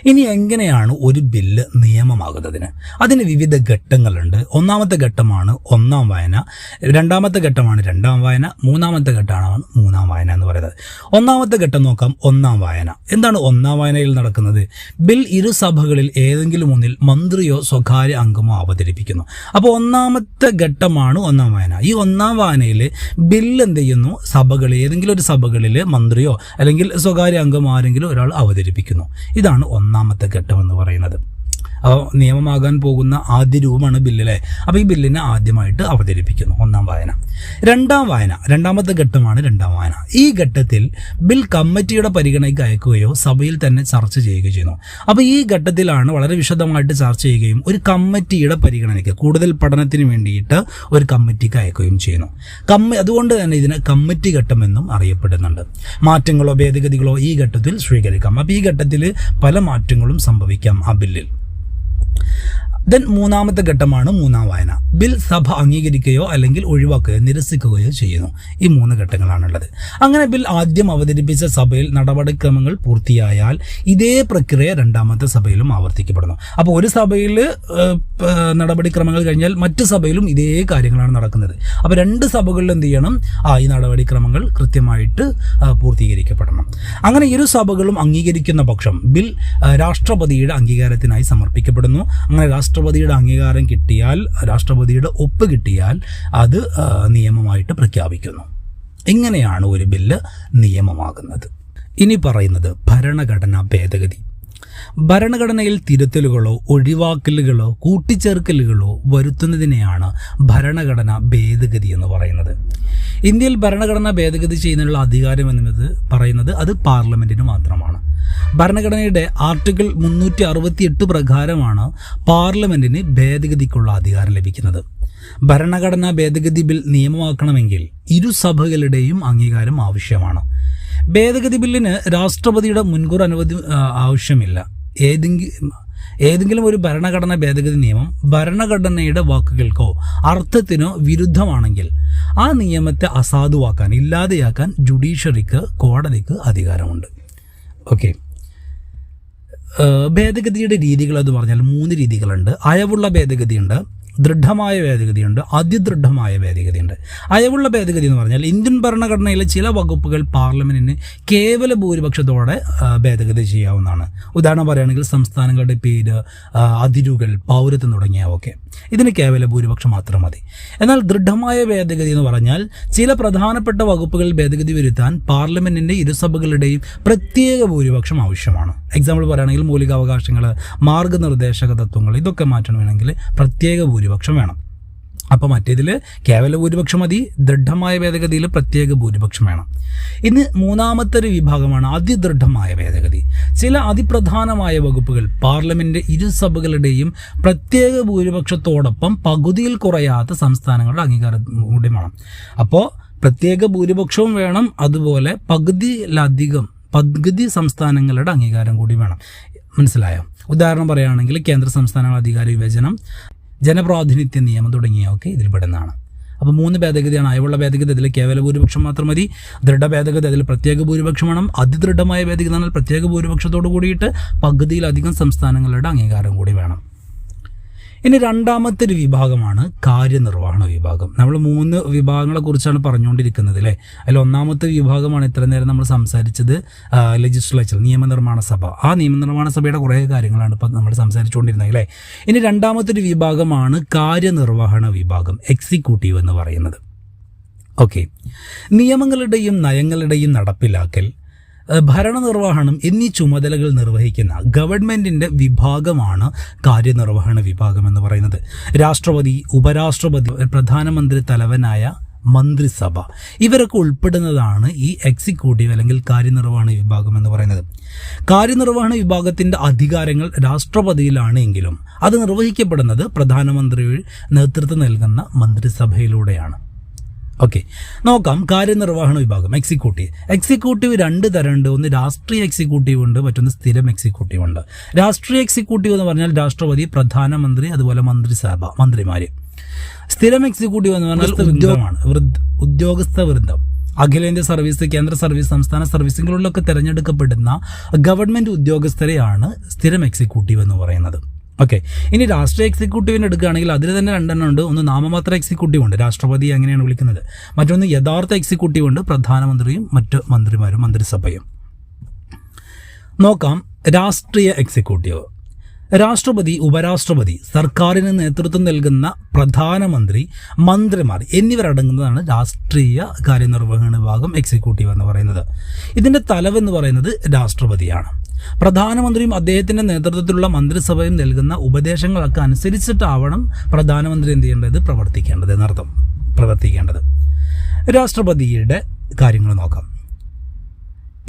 ഇനി എങ്ങനെയാണ് ഒരു ബില്ല് നിയമമാകുന്നതിന്? അതിന് വിവിധ ഘട്ടങ്ങളുണ്ട്. ഒന്നാമത്തെ ഘട്ടമാണ് ഒന്നാം വായന, രണ്ടാമത്തെ ഘട്ടമാണ് രണ്ടാം വായന, മൂന്നാമത്തെ ഘട്ടമാണ് മൂന്നാം വായന എന്ന് പറയുന്നത്. ഒന്നാമത്തെ ഘട്ടം നോക്കാം. ഒന്നാം വായന. എന്താണ് ഒന്നാം വായനയിൽ നടക്കുന്നത്? ബിൽ ഇരുസഭകളിൽ ഏതെങ്കിലും ഒന്നിൽ മന്ത്രിയോ സ്വകാര്യ അംഗമോ അവതരിപ്പിക്കുന്നു. അപ്പോൾ ഒന്നാമത്തെ ഘട്ടമാണ് ഒന്നാം വായന. ഈ ഒന്നാം വായനയിൽ ബില്ല് എന്ത് ചെയ്യുന്നു? സഭകളിൽ ഏതെങ്കിലും ഒരു സഭകളിൽ മന്ത്രിയോ അല്ലെങ്കിൽ സ്വകാര്യ അംഗമോ ആരെങ്കിലും ഒരാൾ അവതരിപ്പിക്കുന്നു. ഇതാണ് ഒന്നാമത്തെ ഘട്ടം എന്ന് പറയുന്നത്. അപ്പോൾ നിയമമാകാൻ പോകുന്ന ആദ്യ രൂപമാണ് ബില്ല്. അപ്പോൾ ഈ ബില്ലിനെ ആദ്യമായിട്ട് അവതരിപ്പിക്കുന്നു, ഒന്നാം വായന. രണ്ടാം വായന, രണ്ടാമത്തെ ഘട്ടമാണ് രണ്ടാം വായന. ഈ ഘട്ടത്തിൽ ബിൽ കമ്മിറ്റിയുടെ പരിഗണനയ്ക്ക് അയക്കുകയോ സഭയിൽ തന്നെ ചർച്ച ചെയ്യുകയോ ചെയ്യുന്നു. അപ്പോൾ ഈ ഘട്ടത്തിലാണ് വളരെ വിശദമായിട്ട് ചർച്ച ചെയ്യുകയും ഒരു കമ്മിറ്റിയുടെ പരിഗണനയ്ക്ക്, കൂടുതൽ പഠനത്തിന് വേണ്ടിയിട്ട് ഒരു കമ്മിറ്റിക്ക് അയക്കുകയും ചെയ്യുന്നു. അതുകൊണ്ട് തന്നെ ഇതിന് കമ്മിറ്റി ഘട്ടം എന്നും അറിയപ്പെടുന്നുണ്ട്. മാറ്റങ്ങളോ ഭേദഗതികളോ ഈ ഘട്ടത്തിൽ സ്വീകരിക്കാം. അപ്പോൾ ഈ ഘട്ടത്തിൽ പല മാറ്റങ്ങളും സംഭവിക്കാം ആ ബില്ലിൽ. ദെൻ മൂന്നാമത്തെ ഘട്ടമാണ് മൂന്നാം വായന. ബിൽ സഭ അംഗീകരിക്കുകയോ അല്ലെങ്കിൽ ഒഴിവാക്കുകയോ നിരസിക്കുകയോ ചെയ്യുന്നു. ഈ 3 ഘട്ടങ്ങളാണുള്ളത്. അങ്ങനെ ബിൽ ആദ്യം അവതരിപ്പിച്ച സഭയിൽ നടപടിക്രമങ്ങൾ പൂർത്തിയായാൽ ഇതേ പ്രക്രിയ രണ്ടാമത്തെ സഭയിലും ആവർത്തിക്കപ്പെടുന്നു. അപ്പോൾ ഒരു സഭയിൽ നടപടിക്രമങ്ങൾ കഴിഞ്ഞാൽ മറ്റു സഭയിലും ഇതേ കാര്യങ്ങളാണ് നടക്കുന്നത്. അപ്പോൾ 2 സഭകളിൽ എന്ത് ചെയ്യണം? ഈ നടപടിക്രമങ്ങൾ കൃത്യമായിട്ട് പൂർത്തീകരിക്കപ്പെടണം. അങ്ങനെ ഇരു സഭകളും അംഗീകരിക്കുന്ന പക്ഷം ബിൽ രാഷ്ട്രപതിയുടെ അംഗീകാരത്തിനായി സമർപ്പിക്കപ്പെടുന്നു. അങ്ങനെ രാഷ്ട്രപതിയുടെ അംഗീകാരം കിട്ടിയാൽ, രാഷ്ട്രപതിയുടെ ഒപ്പ് കിട്ടിയാൽ അത് നിയമമായിട്ട് പ്രഖ്യാപിക്കുന്നു. ഇങ്ങനെയാണ് ഒരു ബില്ല് നിയമമാകുന്നത്. ഇനി പറയുന്നത് ഭരണഘടനാ ഭേദഗതി. ഭരണഘടനയിൽ തിരുത്തലുകളോ ഒഴിവാക്കലുകളോ കൂട്ടിച്ചേർക്കലുകളോ വരുത്തുന്നതിനെയാണ് ഭരണഘടനാ ഭേദഗതി എന്ന് പറയുന്നത്. ഇന്ത്യയിൽ ഭരണഘടന ഭേദഗതി ചെയ്യുന്നതിനുള്ള അധികാരം എന്നത് പറയുന്നത് അത് പാർലമെന്റിന് മാത്രമാണ്. ഭരണഘടനയുടെ ആർട്ടിക്കിൾ 368 പ്രകാരമാണ് പാർലമെന്റിന് ഭേദഗതിക്കുള്ള അധികാരം ലഭിക്കുന്നത്. ഭരണഘടനാ ഭേദഗതി ബിൽ നിയമമാക്കണമെങ്കിൽ ഇരുസഭകളുടെയും അംഗീകാരം ആവശ്യമാണ്. ഭേദഗതി ബില്ലിന് രാഷ്ട്രപതിയുടെ മുൻകൂർ അനുമതി ആവശ്യമില്ല. ഏതെങ്കിലും ഒരു ഭരണഘടനാ ഭേദഗതി നിയമം ഭരണഘടനയുടെ വാക്കുകൾക്കോ അർത്ഥത്തിനോ വിരുദ്ധമാണെങ്കിൽ ആ നിയമത്തെ അസാധുവാക്കാൻ, ഇല്ലാതെയാക്കാൻ ജുഡീഷ്യറിക്ക്, കോടതിക്ക് അധികാരമുണ്ട്. ഓക്കെ, ഭേദഗതിയുടെ രീതികൾ എന്ന് പറഞ്ഞാൽ 3 രീതികളുണ്ട്. അയവുള്ള ഭേദഗതിയുണ്ട്, ദൃഢമായ ഭേദഗതിയുണ്ട്, അതിദൃഢമായ ഭേദഗതിയുണ്ട്. അയവുള്ള ഭേദഗതി എന്ന് പറഞ്ഞാൽ ഇന്ത്യൻ ഭരണഘടനയിലെ ചില വകുപ്പുകൾ പാർലമെന്റിന് കേവല ഭൂരിപക്ഷത്തോടെ ഭേദഗതി ചെയ്യാവുന്നതാണ്. ഉദാഹരണം പറയുകയാണെങ്കിൽ സംസ്ഥാനങ്ങളുടെ പേര്, അതിരുകൾ, പൗരത്വം തുടങ്ങിയവയൊക്കെ ഇതിന് കേവല ഭൂരിപക്ഷം മാത്രം മതി. എന്നാൽ ദൃഢമായ ഭേദഗതി എന്ന് പറഞ്ഞാൽ ചില പ്രധാനപ്പെട്ട വകുപ്പുകളിൽ ഭേദഗതി വരുത്താൻ പാർലമെന്റിന്റെ ഇരുസഭകളുടെയും പ്രത്യേക ഭൂരിപക്ഷം ആവശ്യമാണ്. എക്സാമ്പിൾ പറയുകയാണെങ്കിൽ മൗലികാവകാശങ്ങൾ, മാർഗനിർദ്ദേശക തത്വങ്ങൾ, ഇതൊക്കെ മാറ്റണമെങ്കിൽ പ്രത്യേക ഭൂരിപക്ഷം വേണം. അപ്പോൾ മറ്റേതിൽ കേവല ഭൂരിപക്ഷം മതി, ദൃഢമായ ഭേദഗതിയിൽ പ്രത്യേക ഭൂരിപക്ഷം വേണം. ഇനി മൂന്നാമത്തെ ഒരു വിഭാഗമാണ് അതിദൃഢമായ ഭേദഗതി. ചില അതിപ്രധാനമായ വകുപ്പുകൾ പാർലമെന്റ് ഇരുസഭകളുടെയും പ്രത്യേക ഭൂരിപക്ഷത്തോടൊപ്പം പകുതിയിൽ കുറയാത്ത സംസ്ഥാനങ്ങളുടെ അംഗീകാരം കൂടി വേണം. അപ്പോൾ പ്രത്യേക ഭൂരിപക്ഷവും വേണം, അതുപോലെ പകുതി സംസ്ഥാനങ്ങളുടെ അംഗീകാരം കൂടി വേണം. മനസ്സിലായോ? ഉദാഹരണം പറയുകയാണെങ്കിൽ കേന്ദ്ര സംസ്ഥാനങ്ങളുടെ അധികാര വിഭജനം, ജനപ്രാതിനിധ്യ നിയമം തുടങ്ങിയവയൊക്കെ ഇതിൽ പെടുന്നതാണ്. അപ്പോൾ 3 ഭേദഗതിയാണ്. അയവുള്ള ഭേദഗതി അതിൽ കേവല ഭൂരിപക്ഷം മാത്രം മതി, ദൃഢ ഭേദഗതി അതിൽ പ്രത്യേക ഭൂരിപക്ഷം വേണം, അതിദൃഢമായ ഭേദഗതി എന്നാൽ പ്രത്യേക ഭൂരിപക്ഷത്തോട് കൂടിയിട്ട് പകുതിയിലധികം സംസ്ഥാനങ്ങളുടെ അംഗീകാരം കൂടി വേണം. ഇനി രണ്ടാമത്തെ ഒരു വിഭാഗമാണ് കാര്യനിർവഹണ വിഭാഗം. നമ്മൾ 3 വിഭാഗങ്ങളെ കുറിച്ചാണ് പറഞ്ഞുകൊണ്ടിരിക്കുന്നത് അല്ലേ. അതിൽ ഒന്നാമത്തെ വിഭാഗമാണ് ഇത്ര നേരം നമ്മൾ സംസാരിച്ചത്, ലെജിസ്ലേച്ചർ, നിയമനിർമ്മാണ സഭ. ആ നിയമനിർമ്മാണ സഭയുടെ കുറേ കാര്യങ്ങളാണ് ഇപ്പം നമ്മൾ സംസാരിച്ചുകൊണ്ടിരുന്നത് അല്ലേ. ഇനി രണ്ടാമത്തെ ഒരു വിഭാഗമാണ് കാര്യനിർവഹണ വിഭാഗം, എക്സിക്യൂട്ടീവ് എന്ന് പറയുന്നത്. ഓക്കെ, നിയമങ്ങളുടെയും നയങ്ങളുടെയും നടപ്പിലാക്കൽ, ഭരണനിർവഹണം എന്നീ ചുമതലകൾ നിർവഹിക്കുന്ന ഗവൺമെന്റിന്റെ വിഭാഗമാണ് കാര്യനിർവഹണ വിഭാഗം എന്ന് പറയുന്നത്. രാഷ്ട്രപതി, ഉപരാഷ്ട്രപതി, പ്രധാനമന്ത്രി തലവനായ മന്ത്രിസഭ ഇവരൊക്കെ ഉൾപ്പെടുന്നതാണ് ഈ എക്സിക്യൂട്ടീവ് അല്ലെങ്കിൽ കാര്യനിർവഹണ വിഭാഗം എന്ന് പറയുന്നത്. കാര്യനിർവഹണ വിഭാഗത്തിന്റെ അധികാരങ്ങൾ രാഷ്ട്രപതിയിലാണ് എങ്കിലും അത് നിർവഹിക്കപ്പെടുന്നത് പ്രധാനമന്ത്രി നേതൃത്വം നൽകുന്ന മന്ത്രിസഭയിലൂടെയാണ്. ഓക്കെ, നോക്കാം കാര്യനിർവഹണ വിഭാഗം, എക്സിക്യൂട്ടീവ് 2 തരമുണ്ട്. ഒന്ന് രാഷ്ട്രീയ എക്സിക്യൂട്ടീവ് ഉണ്ട്, മറ്റൊന്ന് സ്ഥിരം എക്സിക്യൂട്ടീവ് ഉണ്ട്. രാഷ്ട്രീയ എക്സിക്യൂട്ടീവ് എന്ന് പറഞ്ഞാൽ രാഷ്ട്രപതി, പ്രധാനമന്ത്രി, അതുപോലെ മന്ത്രിമാര്. സ്ഥിരം എക്സിക്യൂട്ടീവ് എന്ന് പറഞ്ഞാൽ ഉദ്യോഗസ്ഥ വൃന്ദം. അഖിലേന്ത്യാ സർവീസ്, കേന്ദ്ര സർവീസ്, സംസ്ഥാന സർവീസുകളിലൊക്കെ തിരഞ്ഞെടുക്കപ്പെടുന്ന ഗവൺമെൻറ് ഉദ്യോഗസ്ഥരെയാണ് സ്ഥിരം എക്സിക്യൂട്ടീവ് എന്ന് പറയുന്നത്. ഓക്കെ, ഇനി രാഷ്ട്രീയ എക്സിക്യൂട്ടീവിന് എടുക്കുകയാണെങ്കിൽ അതിൽ തന്നെ രണ്ടെണ്ണം ഉണ്ട്. ഒന്ന് നാമമാത്ര എക്സിക്യൂട്ടീവ് ഉണ്ട്, രാഷ്ട്രപതി അങ്ങനെയാണ് വിളിക്കുന്നത്. മറ്റൊന്ന് യഥാർത്ഥ എക്സിക്യൂട്ടീവ് ഉണ്ട്, പ്രധാനമന്ത്രിയും മറ്റ് മന്ത്രിമാരും മന്ത്രിസഭയും. നോക്കാം രാഷ്ട്രീയ എക്സിക്യൂട്ടീവ്. രാഷ്ട്രപതി, ഉപരാഷ്ട്രപതി, സർക്കാരിന് നേതൃത്വം നൽകുന്ന പ്രധാനമന്ത്രി, മന്ത്രിമാർ എന്നിവരടങ്ങുന്നതാണ് രാഷ്ട്രീയ കാര്യനിർവഹണ വിഭാഗം എക്സിക്യൂട്ടീവ് എന്ന് പറയുന്നത്. ഇതിൻ്റെ തലവെന്ന് പറയുന്നത് രാഷ്ട്രപതിയാണ്. പ്രധാനമന്ത്രിയും അദ്ദേഹത്തിൻ്റെ നേതൃത്വത്തിലുള്ള മന്ത്രിസഭയും നൽകുന്ന ഉപദേശങ്ങളൊക്കെ അനുസരിച്ചിട്ടാവണം പ്രധാനമന്ത്രി എന്ത് ചെയ്യേണ്ടത്, പ്രവർത്തിക്കേണ്ടത്. രാഷ്ട്രപതിയുടെ കാര്യങ്ങൾ നോക്കാം.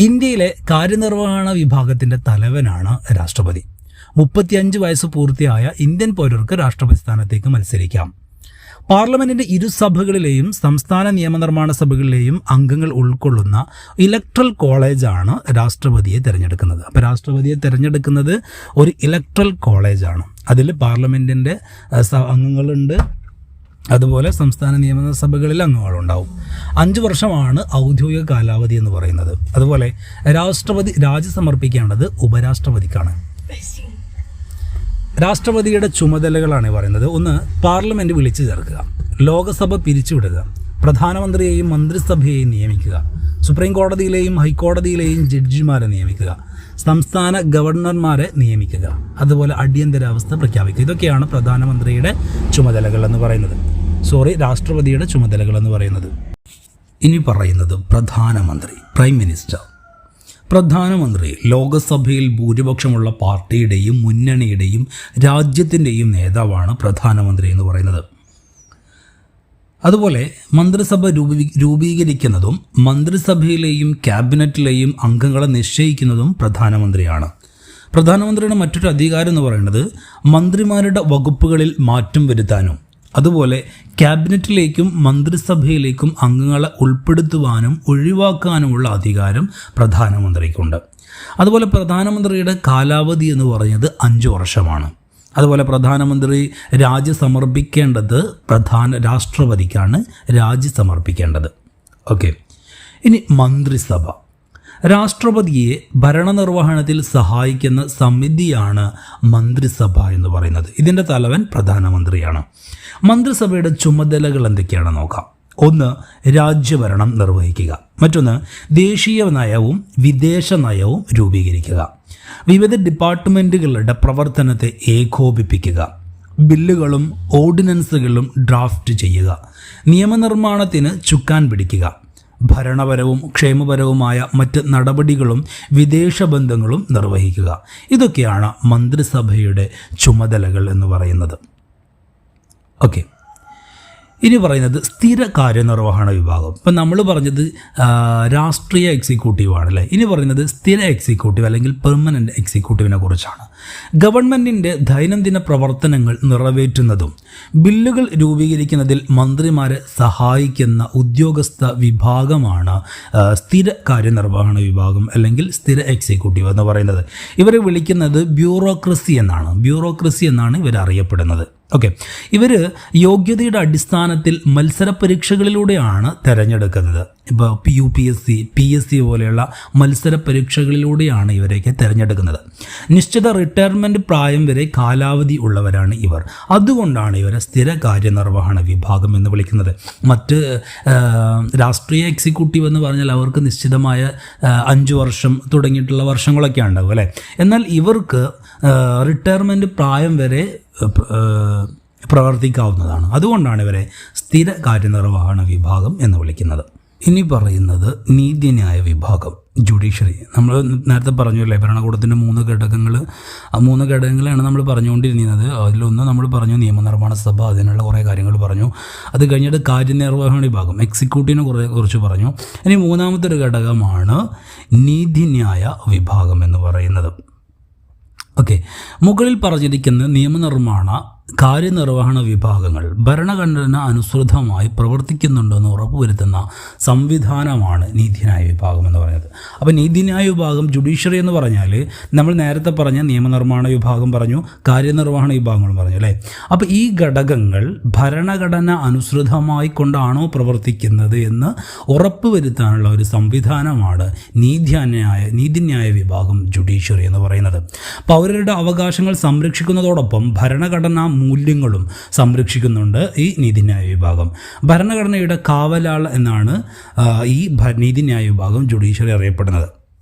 ഇന്ത്യയിലെ കാര്യനിർവഹണ വിഭാഗത്തിൻ്റെ തലവനാണ് രാഷ്ട്രപതി. 35 വയസ്സ് പൂർത്തിയായ ഇന്ത്യൻ പൗരർക്ക് രാഷ്ട്രപതി സ്ഥാനത്തേക്ക് മത്സരിക്കാം. പാർലമെന്റിന്റെ ഇരുസഭകളിലെയും സംസ്ഥാന നിയമനിർമ്മാണ സഭകളിലെയും അംഗങ്ങൾ ഉൾക്കൊള്ളുന്ന ഇലക്ട്രൽ കോളേജാണ് രാഷ്ട്രപതിയെ തിരഞ്ഞെടുക്കുന്നത്. അപ്പോൾ രാഷ്ട്രപതിയെ തിരഞ്ഞെടുക്കുന്നത് ഒരു ഇലക്ട്രൽ കോളേജാണ്. അതിൽ പാർലമെന്റിന്റെ അംഗങ്ങളുണ്ട്, അതുപോലെ സംസ്ഥാന നിയമസഭകളിൽ അംഗങ്ങളുണ്ടാവും. 5 വർഷമാണ് ഔദ്യോഗിക കാലാവധി എന്ന് പറയുന്നത്. അതുപോലെ രാഷ്ട്രപതി രാജി സമർപ്പിക്കേണ്ടത് ഉപരാഷ്ട്രപതിക്കാണ്. രാഷ്ട്രപതിയുടെ ചുമതലകളാണ് പറയുന്നത്. ഒന്ന്, പാർലമെന്റ് വിളിച്ചു ചേർക്കുക, ലോകസഭ പിരിച്ചുവിടുക, പ്രധാനമന്ത്രിയെയും മന്ത്രിസഭയെയും നിയമിക്കുക, സുപ്രീം കോടതിയിലെയും ഹൈക്കോടതിയിലെയും ജഡ്ജിമാരെ നിയമിക്കുക, സംസ്ഥാന ഗവർണർമാരെ നിയമിക്കുക, അതുപോലെ അടിയന്തരാവസ്ഥ പ്രഖ്യാപിക്കുക. ഇതൊക്കെയാണ് പ്രധാനമന്ത്രിയുടെ ചുമതലകൾ എന്ന് പറയുന്നത്. രാഷ്ട്രപതിയുടെ ചുമതലകൾ എന്ന് പറയുന്നത്. ഇനി പറയുന്നത് പ്രധാനമന്ത്രി, പ്രൈം മിനിസ്റ്റർ. പ്രധാനമന്ത്രി ലോകസഭയിൽ ഭൂരിപക്ഷമുള്ള പാർട്ടിയുടെയും മുന്നണിയുടെയും രാജ്യത്തിൻ്റെയും നേതാവാണ് പ്രധാനമന്ത്രി എന്ന് പറയുന്നത്. അതുപോലെ മന്ത്രിസഭ രൂപീകരിക്കുന്നതും മന്ത്രിസഭയിലെയും ക്യാബിനറ്റിലെയും അംഗങ്ങളെ നിശ്ചയിക്കുന്നതും പ്രധാനമന്ത്രിയാണ്. പ്രധാനമന്ത്രിയുടെ മറ്റൊരു അധികാരം എന്ന് പറയുന്നത് മന്ത്രിമാരുടെ വകുപ്പുകളിൽ മാറ്റം വരുത്താനും അതുപോലെ ക്യാബിനറ്റിലേക്കും മന്ത്രിസഭയിലേക്കും അംഗങ്ങളെ ഉൾപ്പെടുത്തുവാനും ഒഴിവാക്കാനുമുള്ള അധികാരം പ്രധാനമന്ത്രിക്കുണ്ട്. അതുപോലെ പ്രധാനമന്ത്രിയുടെ കാലാവധി എന്ന് പറയുന്നത് 5 വർഷമാണ്. അതുപോലെ പ്രധാനമന്ത്രി രാജി സമർപ്പിക്കേണ്ടത് രാഷ്ട്രപതിക്കാണ് രാജി സമർപ്പിക്കേണ്ടത്. ഓക്കെ, ഇനി മന്ത്രിസഭ. രാഷ്ട്രപതിയെ ഭരണനിർവഹണത്തിൽ സഹായിക്കുന്ന സമിതിയാണ് മന്ത്രിസഭ എന്ന് പറയുന്നത്. ഇതിൻ്റെ തലവൻ പ്രധാനമന്ത്രിയാണ്. മന്ത്രിസഭയുടെ ചുമതലകൾ എന്തൊക്കെയാണെന്ന് നോക്കാം. ഒന്ന്, രാജ്യഭരണം നിർവഹിക്കുക. മറ്റൊന്ന്, ദേശീയ നയവും വിദേശ നയവും രൂപീകരിക്കുക. വിവിധ ഡിപ്പാർട്ട്മെൻറ്റുകളുടെ പ്രവർത്തനത്തെ ഏകോപിപ്പിക്കുക. ബില്ലുകളും ഓർഡിനൻസുകളും ഡ്രാഫ്റ്റ് ചെയ്യുക. നിയമനിർമ്മാണത്തിന് ചുക്കാൻ പിടിക്കുക. ഭരണപരവും ക്ഷേമപരവുമായ മറ്റ് നടപടികളും വിദേശ ബന്ധങ്ങളും നിർവഹിക്കുക. ഇതൊക്കെയാണ് മന്ത്രിസഭയുടെ ചുമതലകൾ എന്ന് പറയുന്നത്. ഓക്കെ, ഇനി പറയുന്നത് സ്ഥിര കാര്യനിർവഹണ വിഭാഗം. ഇപ്പം നമ്മൾ പറഞ്ഞത് രാഷ്ട്രീയ എക്സിക്യൂട്ടീവ് ആണല്ലേ. ഇനി പറയുന്നത് സ്ഥിര എക്സിക്യൂട്ടീവ് അല്ലെങ്കിൽ പെർമനൻ്റ് എക്സിക്യൂട്ടീവിനെ കുറിച്ചാണ്. ഗവൺമെൻറ്റിൻ്റെ ദൈനംദിന പ്രവർത്തനങ്ങൾ നിറവേറ്റുന്നതും ബില്ലുകൾ രൂപീകരിക്കുന്നതിൽ മന്ത്രിമാരെ സഹായിക്കുന്ന ഉദ്യോഗസ്ഥ വിഭാഗമാണ് സ്ഥിര കാര്യനിർവഹണ വിഭാഗം അല്ലെങ്കിൽ സ്ഥിര എക്സിക്യൂട്ടീവ് എന്ന് പറയുന്നത്. ഇവരെ വിളിക്കുന്നത് ബ്യൂറോക്രസി എന്നാണ് ഇവർ അറിയപ്പെടുന്നത്. ഓക്കെ, ഇവർ യോഗ്യതയുടെ അടിസ്ഥാനത്തിൽ മത്സര പരീക്ഷകളിലൂടെയാണ് തിരഞ്ഞെടുക്കുന്നത്. ഇപ്പോൾ UPSC, PSC പോലെയുള്ള മത്സര പരീക്ഷകളിലൂടെയാണ് ഇവരെയൊക്കെ തിരഞ്ഞെടുക്കുന്നത്. നിശ്ചിത റിട്ടയർമെൻറ്റ് പ്രായം വരെ കാലാവധി ഉള്ളവരാണ് ഇവർ. അതുകൊണ്ടാണ് ഇവരെ സ്ഥിര കാര്യനിർവഹണ വിഭാഗം എന്ന് വിളിക്കുന്നത്. മറ്റ് രാഷ്ട്രീയ എക്സിക്യൂട്ടീവ് എന്ന് പറഞ്ഞാൽ അവർക്ക് നിശ്ചിതമായ 5 വർഷം തുടങ്ങിയിട്ടുള്ള വർഷങ്ങളൊക്കെ ഉണ്ടാവും അല്ലേ. എന്നാൽ ഇവർക്ക് റിട്ടയർമെൻറ്റ് പ്രായം വരെ പ്രവർത്തിക്കാവുന്നതാണ്. അതുകൊണ്ടാണ് ഇവരെ സ്ഥിര കാര്യനിർവഹണ വിഭാഗം എന്ന് വിളിക്കുന്നത്. ഇനി പറയുന്നത് നീതിന്യായ വിഭാഗം, ജുഡീഷ്യറി. നമ്മൾ നേരത്തെ പറഞ്ഞല്ലേ ഭരണകൂടത്തിൻ്റെ 3 ഘടകങ്ങൾ. ആ 3 ഘടകങ്ങളാണ് നമ്മൾ പറഞ്ഞുകൊണ്ടിരുന്നത്. അതിലൊന്ന് നമ്മൾ പറഞ്ഞു നിയമനിർമ്മാണ സഭ, അതിനുള്ള കുറേ കാര്യങ്ങൾ പറഞ്ഞു. അത് കഴിഞ്ഞിട്ട് കാര്യനിർവഹണ വിഭാഗം, എക്സിക്യൂട്ടീവിനെ കുറിച്ച് പറഞ്ഞു. ഇനി മൂന്നാമത്തെ ഒരു ഘടകമാണ് നീതിന്യായ വിഭാഗം എന്ന് പറയുന്നത്. ഓക്കെ, മുകളിൽ പറഞ്ഞിരിക്കുന്ന നിയമനിർമ്മാണ കാര്യനിർവഹണ വിഭാഗങ്ങൾ ഭരണഘടന അനുസൃതമായി പ്രവർത്തിക്കുന്നുണ്ടെന്ന് ഉറപ്പുവരുത്തുന്ന സംവിധാനമാണ് നീതിന്യായ വിഭാഗം എന്ന് പറയുന്നത്. അപ്പോൾ നീതിന്യായ വിഭാഗം, ജുഡീഷ്യറി എന്ന് പറഞ്ഞാൽ നമ്മൾ നേരത്തെ പറഞ്ഞ നിയമനിർമ്മാണ വിഭാഗം പറഞ്ഞു, കാര്യനിർവഹണ വിഭാഗങ്ങൾ പറഞ്ഞു അല്ലേ. അപ്പോൾ ഈ ഘടകങ്ങൾ ഭരണഘടന അനുസൃതമായി കൊണ്ടാണോ പ്രവർത്തിക്കുന്നത് എന്ന് ഉറപ്പുവരുത്താനുള്ള ഒരു സംവിധാനമാണ് നീതിന്യായ വിഭാഗം, ജുഡീഷ്യറി എന്ന് പറയുന്നത്. പൗരരുടെ അവകാശങ്ങൾ സംരക്ഷിക്കുന്നതോടൊപ്പം ഭരണഘടനാ മൂല്യങ്ങളും സംരക്ഷിക്കുന്നുണ്ട് ഈ നീതിന്യായ വിഭാഗം. ഭരണഘടനയുടെ കാവലാൾ എന്നാണ് ഈ നീതിന്യായ വിഭാഗം, ജുഡീഷ്യറി അറിയപ്പെടുന്നത്.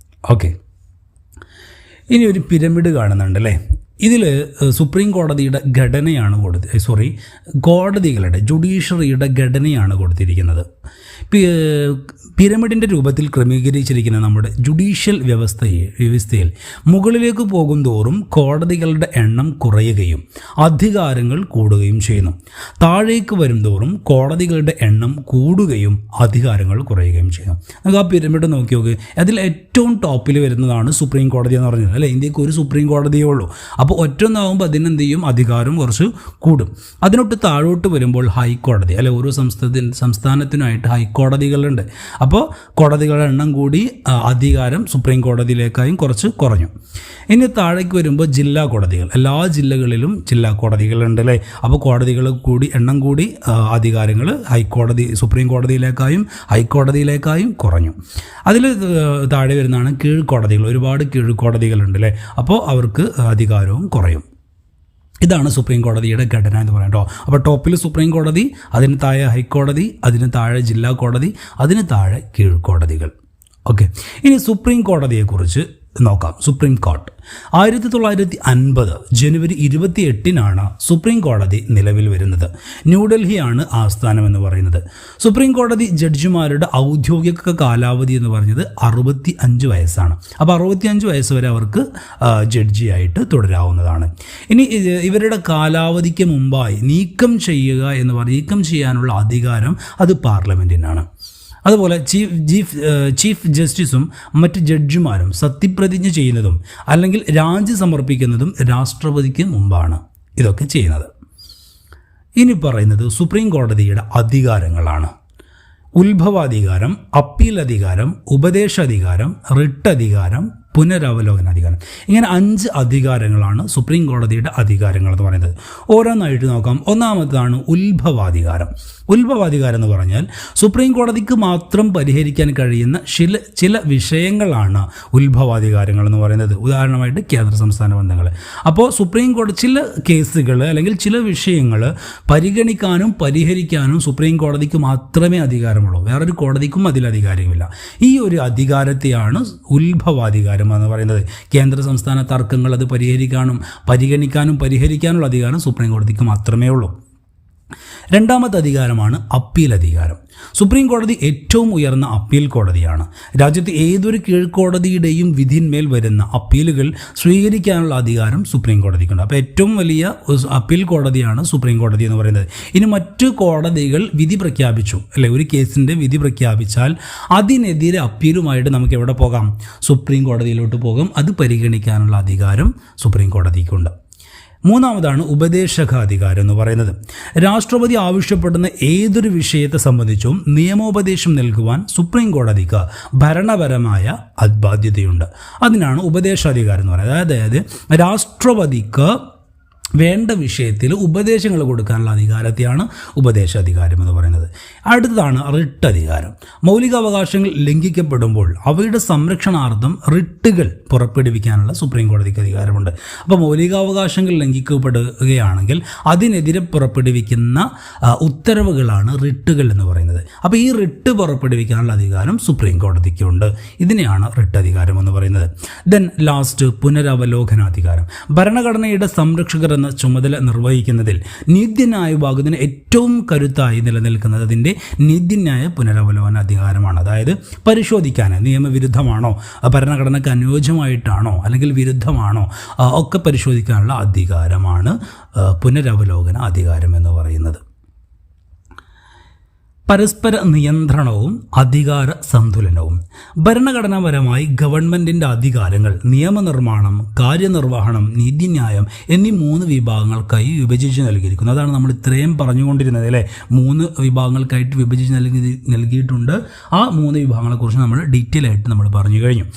ഓക്കെ, ഇനി ഒരു പിരമിഡ് കാണുന്നുണ്ട് അല്ലേ. ഇതിൽ സുപ്രീം കോടതിയുടെ ഘടനയാണ് കോടതികളുടെ ജുഡീഷ്യറിയുടെ ഘടനയാണ് കൊടുത്തിരിക്കുന്നത്. പിരമിഡിൻ്റെ രൂപത്തിൽ ക്രമീകരിച്ചിരിക്കുന്ന നമ്മുടെ ജുഡീഷ്യൽ വ്യവസ്ഥയിൽ മുകളിലേക്ക് പോകും തോറും കോടതികളുടെ എണ്ണം കുറയുകയും അധികാരങ്ങൾ കൂടുകയും ചെയ്യുന്നു. താഴേക്ക് വരും തോറും കോടതികളുടെ എണ്ണം കൂടുകയും അധികാരങ്ങൾ കുറയുകയും ചെയ്യുന്നു. നമുക്ക് ആ പിരമിഡ് നോക്കി നോക്ക്. അതിൽ ഏറ്റവും ടോപ്പിൽ വരുന്നതാണ് സുപ്രീം കോടതി എന്ന് പറഞ്ഞത് അല്ലേ. ഇന്ത്യക്ക് ഒരു സുപ്രീം കോടതിയേ ഉള്ളൂ. അപ്പോൾ ഒറ്റൊന്നാകുമ്പോൾ അതിനെന്ത് ചെയ്യും, അധികാരം കുറച്ച് കൂടും. അതിനൊട്ട് താഴോട്ട് വരുമ്പോൾ ഹൈക്കോടതി അല്ലെ, ഓരോ സംസ്ഥാനത്തിനായിട്ട് ഹൈക്കോടതികളുണ്ട്. അപ്പോൾ കോടതികളുടെ എണ്ണം കൂടി, അധികാരം സുപ്രീം കോടതിയിലേക്കായും കുറച്ച് കുറഞ്ഞു. ഇനി താഴേക്ക് വരുമ്പോൾ ജില്ലാ കോടതികൾ, എല്ലാ ജില്ലകളിലും ജില്ലാ കോടതികളുണ്ട് അല്ലേ. അപ്പോൾ കോടതികൾ കൂടി, എണ്ണം കൂടി, അധികാരങ്ങൾ സുപ്രീം കോടതിയിലേക്കായും ഹൈക്കോടതിയിലേക്കായും കുറഞ്ഞു. അതിൽ താഴെ വരുന്നതാണ് കീഴ്ക്കോടതികൾ. ഒരുപാട് കീഴ്ക്കോടതികളുണ്ട് അല്ലേ. അപ്പോൾ അവർക്ക് അധികാരവും കുറയും. ഇതാണ് സുപ്രീം കോടതിയുടെ ഘടന എന്ന് പറയുന്നത്. അപ്പോൾ ടോപ്പിൽ സുപ്രീം കോടതി, അതിന് താഴെ ഹൈക്കോടതി, അതിന് താഴെ ജില്ലാ കോടതി, അതിന് താഴെ കീഴ്ക്കോടതികൾ. ഓക്കെ, ഇനി സുപ്രീം കോടതിയെക്കുറിച്ച് നോക്കാം. സുപ്രീം കോർട്ട് 1950 ജനുവരി 28 സുപ്രീം കോടതി നിലവിൽ വരുന്നത്. ന്യൂഡൽഹിയാണ് ആസ്ഥാനം എന്ന് പറയുന്നത്. സുപ്രീം കോടതി ജഡ്ജിമാരുടെ ഔദ്യോഗിക കാലാവധി എന്ന് പറഞ്ഞത് 65 വയസ്സാണ്. അപ്പോൾ 65 വയസ്സ് വരെ അവർക്ക് ജഡ്ജിയായിട്ട് തുടരാവുന്നതാണ്. ഇനി ഇവരുടെ കാലാവധിക്ക് മുമ്പായി നീക്കം ചെയ്യാനുള്ള അധികാരം അത് പാർലമെൻറ്റിനാണ്. അതുപോലെ ചീഫ് ജസ്റ്റിസും മറ്റ് ജഡ്ജിമാരും സത്യപ്രതിജ്ഞ ചെയ്യുന്നതും അല്ലെങ്കിൽ രാജി സമർപ്പിക്കുന്നതും രാഷ്ട്രപതിക്ക് മുമ്പാണ് ഇതൊക്കെ ചെയ്യുന്നത്. ഇനി പറയുന്നത് സുപ്രീം കോടതിയുടെ അധികാരങ്ങളാണ്. ഉത്ഭവാധികാരം, അപ്പീൽ അധികാരം, ഉപദേശാധികാരം, റിട്ട് അധികാരം, പുനരവലോകനാധികാരം. ഇങ്ങനെ 5 അധികാരങ്ങളാണ് സുപ്രീം കോടതിയുടെ അധികാരങ്ങൾ എന്ന് പറയുന്നത്. ഓരോന്നായിട്ട് നോക്കാം. ഒന്നാമതാണ് ഉത്ഭവാധികാരം. ഉത്ഭവാധികാരം എന്ന് പറഞ്ഞാൽ സുപ്രീം കോടതിക്ക് മാത്രം പരിഹരിക്കാൻ കഴിയുന്ന ചില വിഷയങ്ങളാണ് ഉത്ഭവാധികാരങ്ങൾ എന്ന് പറയുന്നത്. ഉദാഹരണമായിട്ട് കേന്ദ്ര സംസ്ഥാന ബന്ധങ്ങൾ. അപ്പോൾ സുപ്രീം കോടതി ചില കേസുകൾ അല്ലെങ്കിൽ ചില വിഷയങ്ങൾ പരിഗണിക്കാനും പരിഹരിക്കാനും സുപ്രീം കോടതിക്ക് മാത്രമേ അധികാരമുള്ളൂ. വേറൊരു കോടതിക്കും അതിൽ അധികാരമില്ല. ഈ ഒരു അധികാരത്തെയാണ് ഉത്ഭവാധികാരം എന്ന് പറയുന്നത്. കേന്ദ്ര സംസ്ഥാന തർക്കങ്ങൾ അത് പരിഗണിക്കാനും പരിഹരിക്കാനുള്ള അധികാരം സുപ്രീം കോടതിക്ക് മാത്രമേ ഉള്ളൂ. രണ്ടാമത്തെ അധികാരമാണ് അപ്പീൽ അധികാരം. സുപ്രീം കോടതി ഏറ്റവും ഉയർന്ന അപ്പീൽ കോടതിയാണ്. രാജ്യത്തെ ഏതൊരു കീഴ്ക്കോടതിയുടെയും വിധിന്മേൽ വരുന്ന അപ്പീലുകൾ സ്വീകരിക്കാനുള്ള അധികാരം സുപ്രീം കോടതിക്കുണ്ട്. അപ്പോൾ ഏറ്റവും വലിയ അപ്പീൽ കോടതിയാണ് സുപ്രീം കോടതി എന്ന് പറയുന്നത്. ഇനി മറ്റു കോടതികൾ വിധി പ്രഖ്യാപിച്ചു അല്ലെ, ഒരു കേസിൻ്റെ വിധി പ്രഖ്യാപിച്ചാൽ അതിനെതിരെ അപ്പീലുമായിട്ട് നമുക്ക് എവിടെ പോകാം? സുപ്രീം കോടതിയിലോട്ട് പോകാം. അത് പരിഗണിക്കാനുള്ള അധികാരം സുപ്രീം കോടതിക്കുണ്ട്. മൂന്നാമതാണ് ഉപദേശകാധികാരം എന്ന് പറയുന്നത്. രാഷ്ട്രപതി ആവശ്യപ്പെടുന്ന ഏതൊരു വിഷയത്തെ സംബന്ധിച്ചും നിയമോപദേശം നൽകുവാൻ സുപ്രീം കോടതിക്ക് ഭരണപരമായ ബാധ്യതയുണ്ട്. അതിനാണ് ഉപദേശാധികാരം എന്ന് പറയുന്നത്. അതായത് രാഷ്ട്രപതിക്ക് വേണ്ട വിഷയത്തിൽ ഉപദേശങ്ങൾ കൊടുക്കാനുള്ള അധികാരത്തെയാണ് ഉപദേശാധികാരം എന്ന് പറയുന്നത്. അടുത്തതാണ് റിട്ട് അധികാരം. മൗലികാവകാശങ്ങൾ ലംഘിക്കപ്പെടുമ്പോൾ അവയുടെ സംരക്ഷണാർത്ഥം റിട്ടുകൾ പുറപ്പെടുവിക്കാനുള്ള സുപ്രീം കോടതിക്ക് അധികാരമുണ്ട്. അപ്പോൾ മൗലികാവകാശങ്ങൾ ലംഘിക്കപ്പെടുകയാണെങ്കിൽ അതിനെതിരെ പുറപ്പെടുവിക്കുന്ന ഉത്തരവുകളാണ് റിട്ടുകൾ എന്ന് പറയുന്നത്. അപ്പോൾ ഈ റിട്ട് പുറപ്പെടുവിക്കാനുള്ള അധികാരം സുപ്രീം കോടതിക്കുണ്ട്. ഇതിനെയാണ് റിട്ട് അധികാരം എന്ന് പറയുന്നത്. ദെൻ ലാസ്റ്റ് പുനരവലോകനാധികാരം. ഭരണഘടനയുടെ സംരക്ഷകർ എന്ന ചുമതല നിർവഹിക്കുന്നതിൽ നീതിന്യായ വിഭാഗത്തിന് ഏറ്റവും കരുത്തായി നിലനിൽക്കുന്നത് അതിൻ്റെ നീതിന്യായ പുനരവലോകന അധികാരമാണ്. അതായത് പരിശോധിക്കാൻ നിയമവിരുദ്ധമാണോ, ഭരണഘടനയ്ക്ക് അനുയോജ്യമായിട്ടാണോ അല്ലെങ്കിൽ വിരുദ്ധമാണോ ഒക്കെ പരിശോധിക്കാനുള്ള അധികാരമാണ് പുനരവലോകന അധികാരം എന്ന് പറയുന്നത്. പരസ്പര നിയന്ത്രണവും അധികാര സന്തുലനവും. ഭരണഘടനാപരമായി ഗവൺമെന്റിന്റെ അധികാരങ്ങൾ നിയമനിർമ്മാണം, കാര്യനിർവഹണം, നീതിന്യായം എന്നീ 3 വിഭാഗങ്ങൾക്കായി വിഭജിച്ച് നൽകിയിരിക്കുന്നു. അതാണ് നമ്മൾ ഇത്രയും പറഞ്ഞുകൊണ്ടിരുന്നത് അല്ലേ. 3 വിഭാഗങ്ങൾക്കായിട്ട് വിഭജിച്ച് നൽകിയിട്ടുണ്ട്. ആ 3 വിഭാഗങ്ങളെക്കുറിച്ച് നമ്മൾ ഡീറ്റെയിൽ ആയിട്ട് നമ്മൾ പറഞ്ഞു കഴിഞ്ഞു.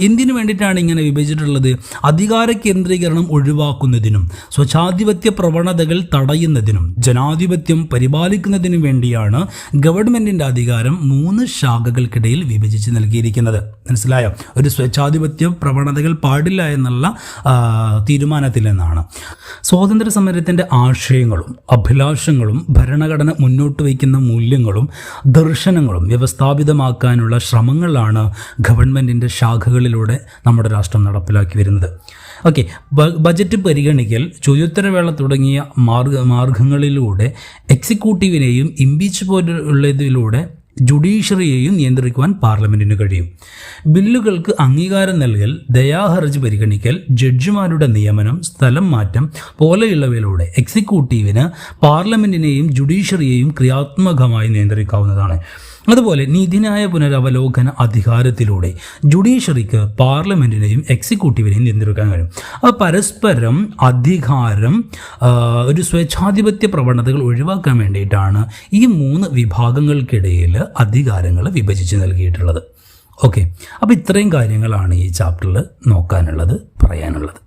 എന്തിനു വേണ്ടിയിട്ടാണ് ഇങ്ങനെ വിഭജിച്ചിട്ടുള്ളത്? അധികാര കേന്ദ്രീകരണം ഒഴിവാക്കുന്നതിനും സ്വച്ഛാധിപത്യ പ്രവണതകൾ തടയുന്നതിനും ജനാധിപത്യം പരിപാലിക്കുന്നതിനും വേണ്ടിയാണ് ഗവൺമെന്റിന്റെ അധികാരം 3 ശാഖകൾക്കിടയിൽ വിഭജിച്ച് നൽകിയിരിക്കുന്നത്. മനസ്സിലായോ? ഒരു സ്വച്ഛാധിപത്യ പ്രവണതകൾ പാടില്ല എന്നുള്ള തീരുമാനത്തിൽ നിന്നാണ്. സ്വാതന്ത്ര്യ സമരത്തിന്റെ ആശയങ്ങളും അഭിലാഷങ്ങളും ഭരണഘടന മുന്നോട്ട് വയ്ക്കുന്ന മൂല്യങ്ങളും ദർശനങ്ങളും വ്യവസ്ഥാപിതമാക്കാനുള്ള ശ്രമങ്ങളാണ് ഗവൺമെന്റിന്റെ ശാഖകളിലൂടെ നമ്മുടെ രാഷ്ട്രം നടപ്പിലാക്കി വരുന്നത്. ഓക്കെ, ബജറ്റ് പരിഗണിക്കൽ, ചോദ്യോത്തരവേള തുടങ്ങിയ മാർഗങ്ങളിലൂടെ എക്സിക്യൂട്ടീവിനെയും ഇംപീച്ച് പോലുള്ളതിലൂടെ ജുഡീഷ്യറിയെയും നിയന്ത്രിക്കുവാൻ പാർലമെന്റിന് കഴിയും. ബില്ലുകൾക്ക് അംഗീകാരം നൽകൽ, ദയാഹർജി പരിഗണിക്കൽ, ജഡ്ജിമാരുടെ നിയമനം, സ്ഥലം മാറ്റം പോലെയുള്ളവയിലൂടെ എക്സിക്യൂട്ടീവിന് പാർലമെന്റിനെയും ജുഡീഷ്യറിയെയും ക്രിയാത്മകമായി നിയന്ത്രിക്കാവുന്നതാണ്. അതുപോലെ നീതിന്യായ പുനരവലോകന അധികാരത്തിലൂടെ ജുഡീഷ്യറിക്ക് പാർലമെന്റിനെയും എക്സിക്യൂട്ടീവിനെയും നിയന്ത്രിക്കാൻ കഴിയും. അപ്പോൾ പരസ്പരം അധികാരം, ഒരു സ്വേച്ഛാധിപത്യ പ്രവണതകൾ ഒഴിവാക്കാൻ വേണ്ടിയിട്ടാണ് ഈ 3 വിഭാഗങ്ങൾക്കിടയിൽ അധികാരങ്ങൾ വിഭജിച്ച് നൽകിയിട്ടുള്ളത്. ഓക്കെ, അപ്പോൾ ഇത്രയും കാര്യങ്ങളാണ് ഈ ചാപ്റ്ററിൽ നോക്കാനുള്ളത്, പറയാനുള്ളത്.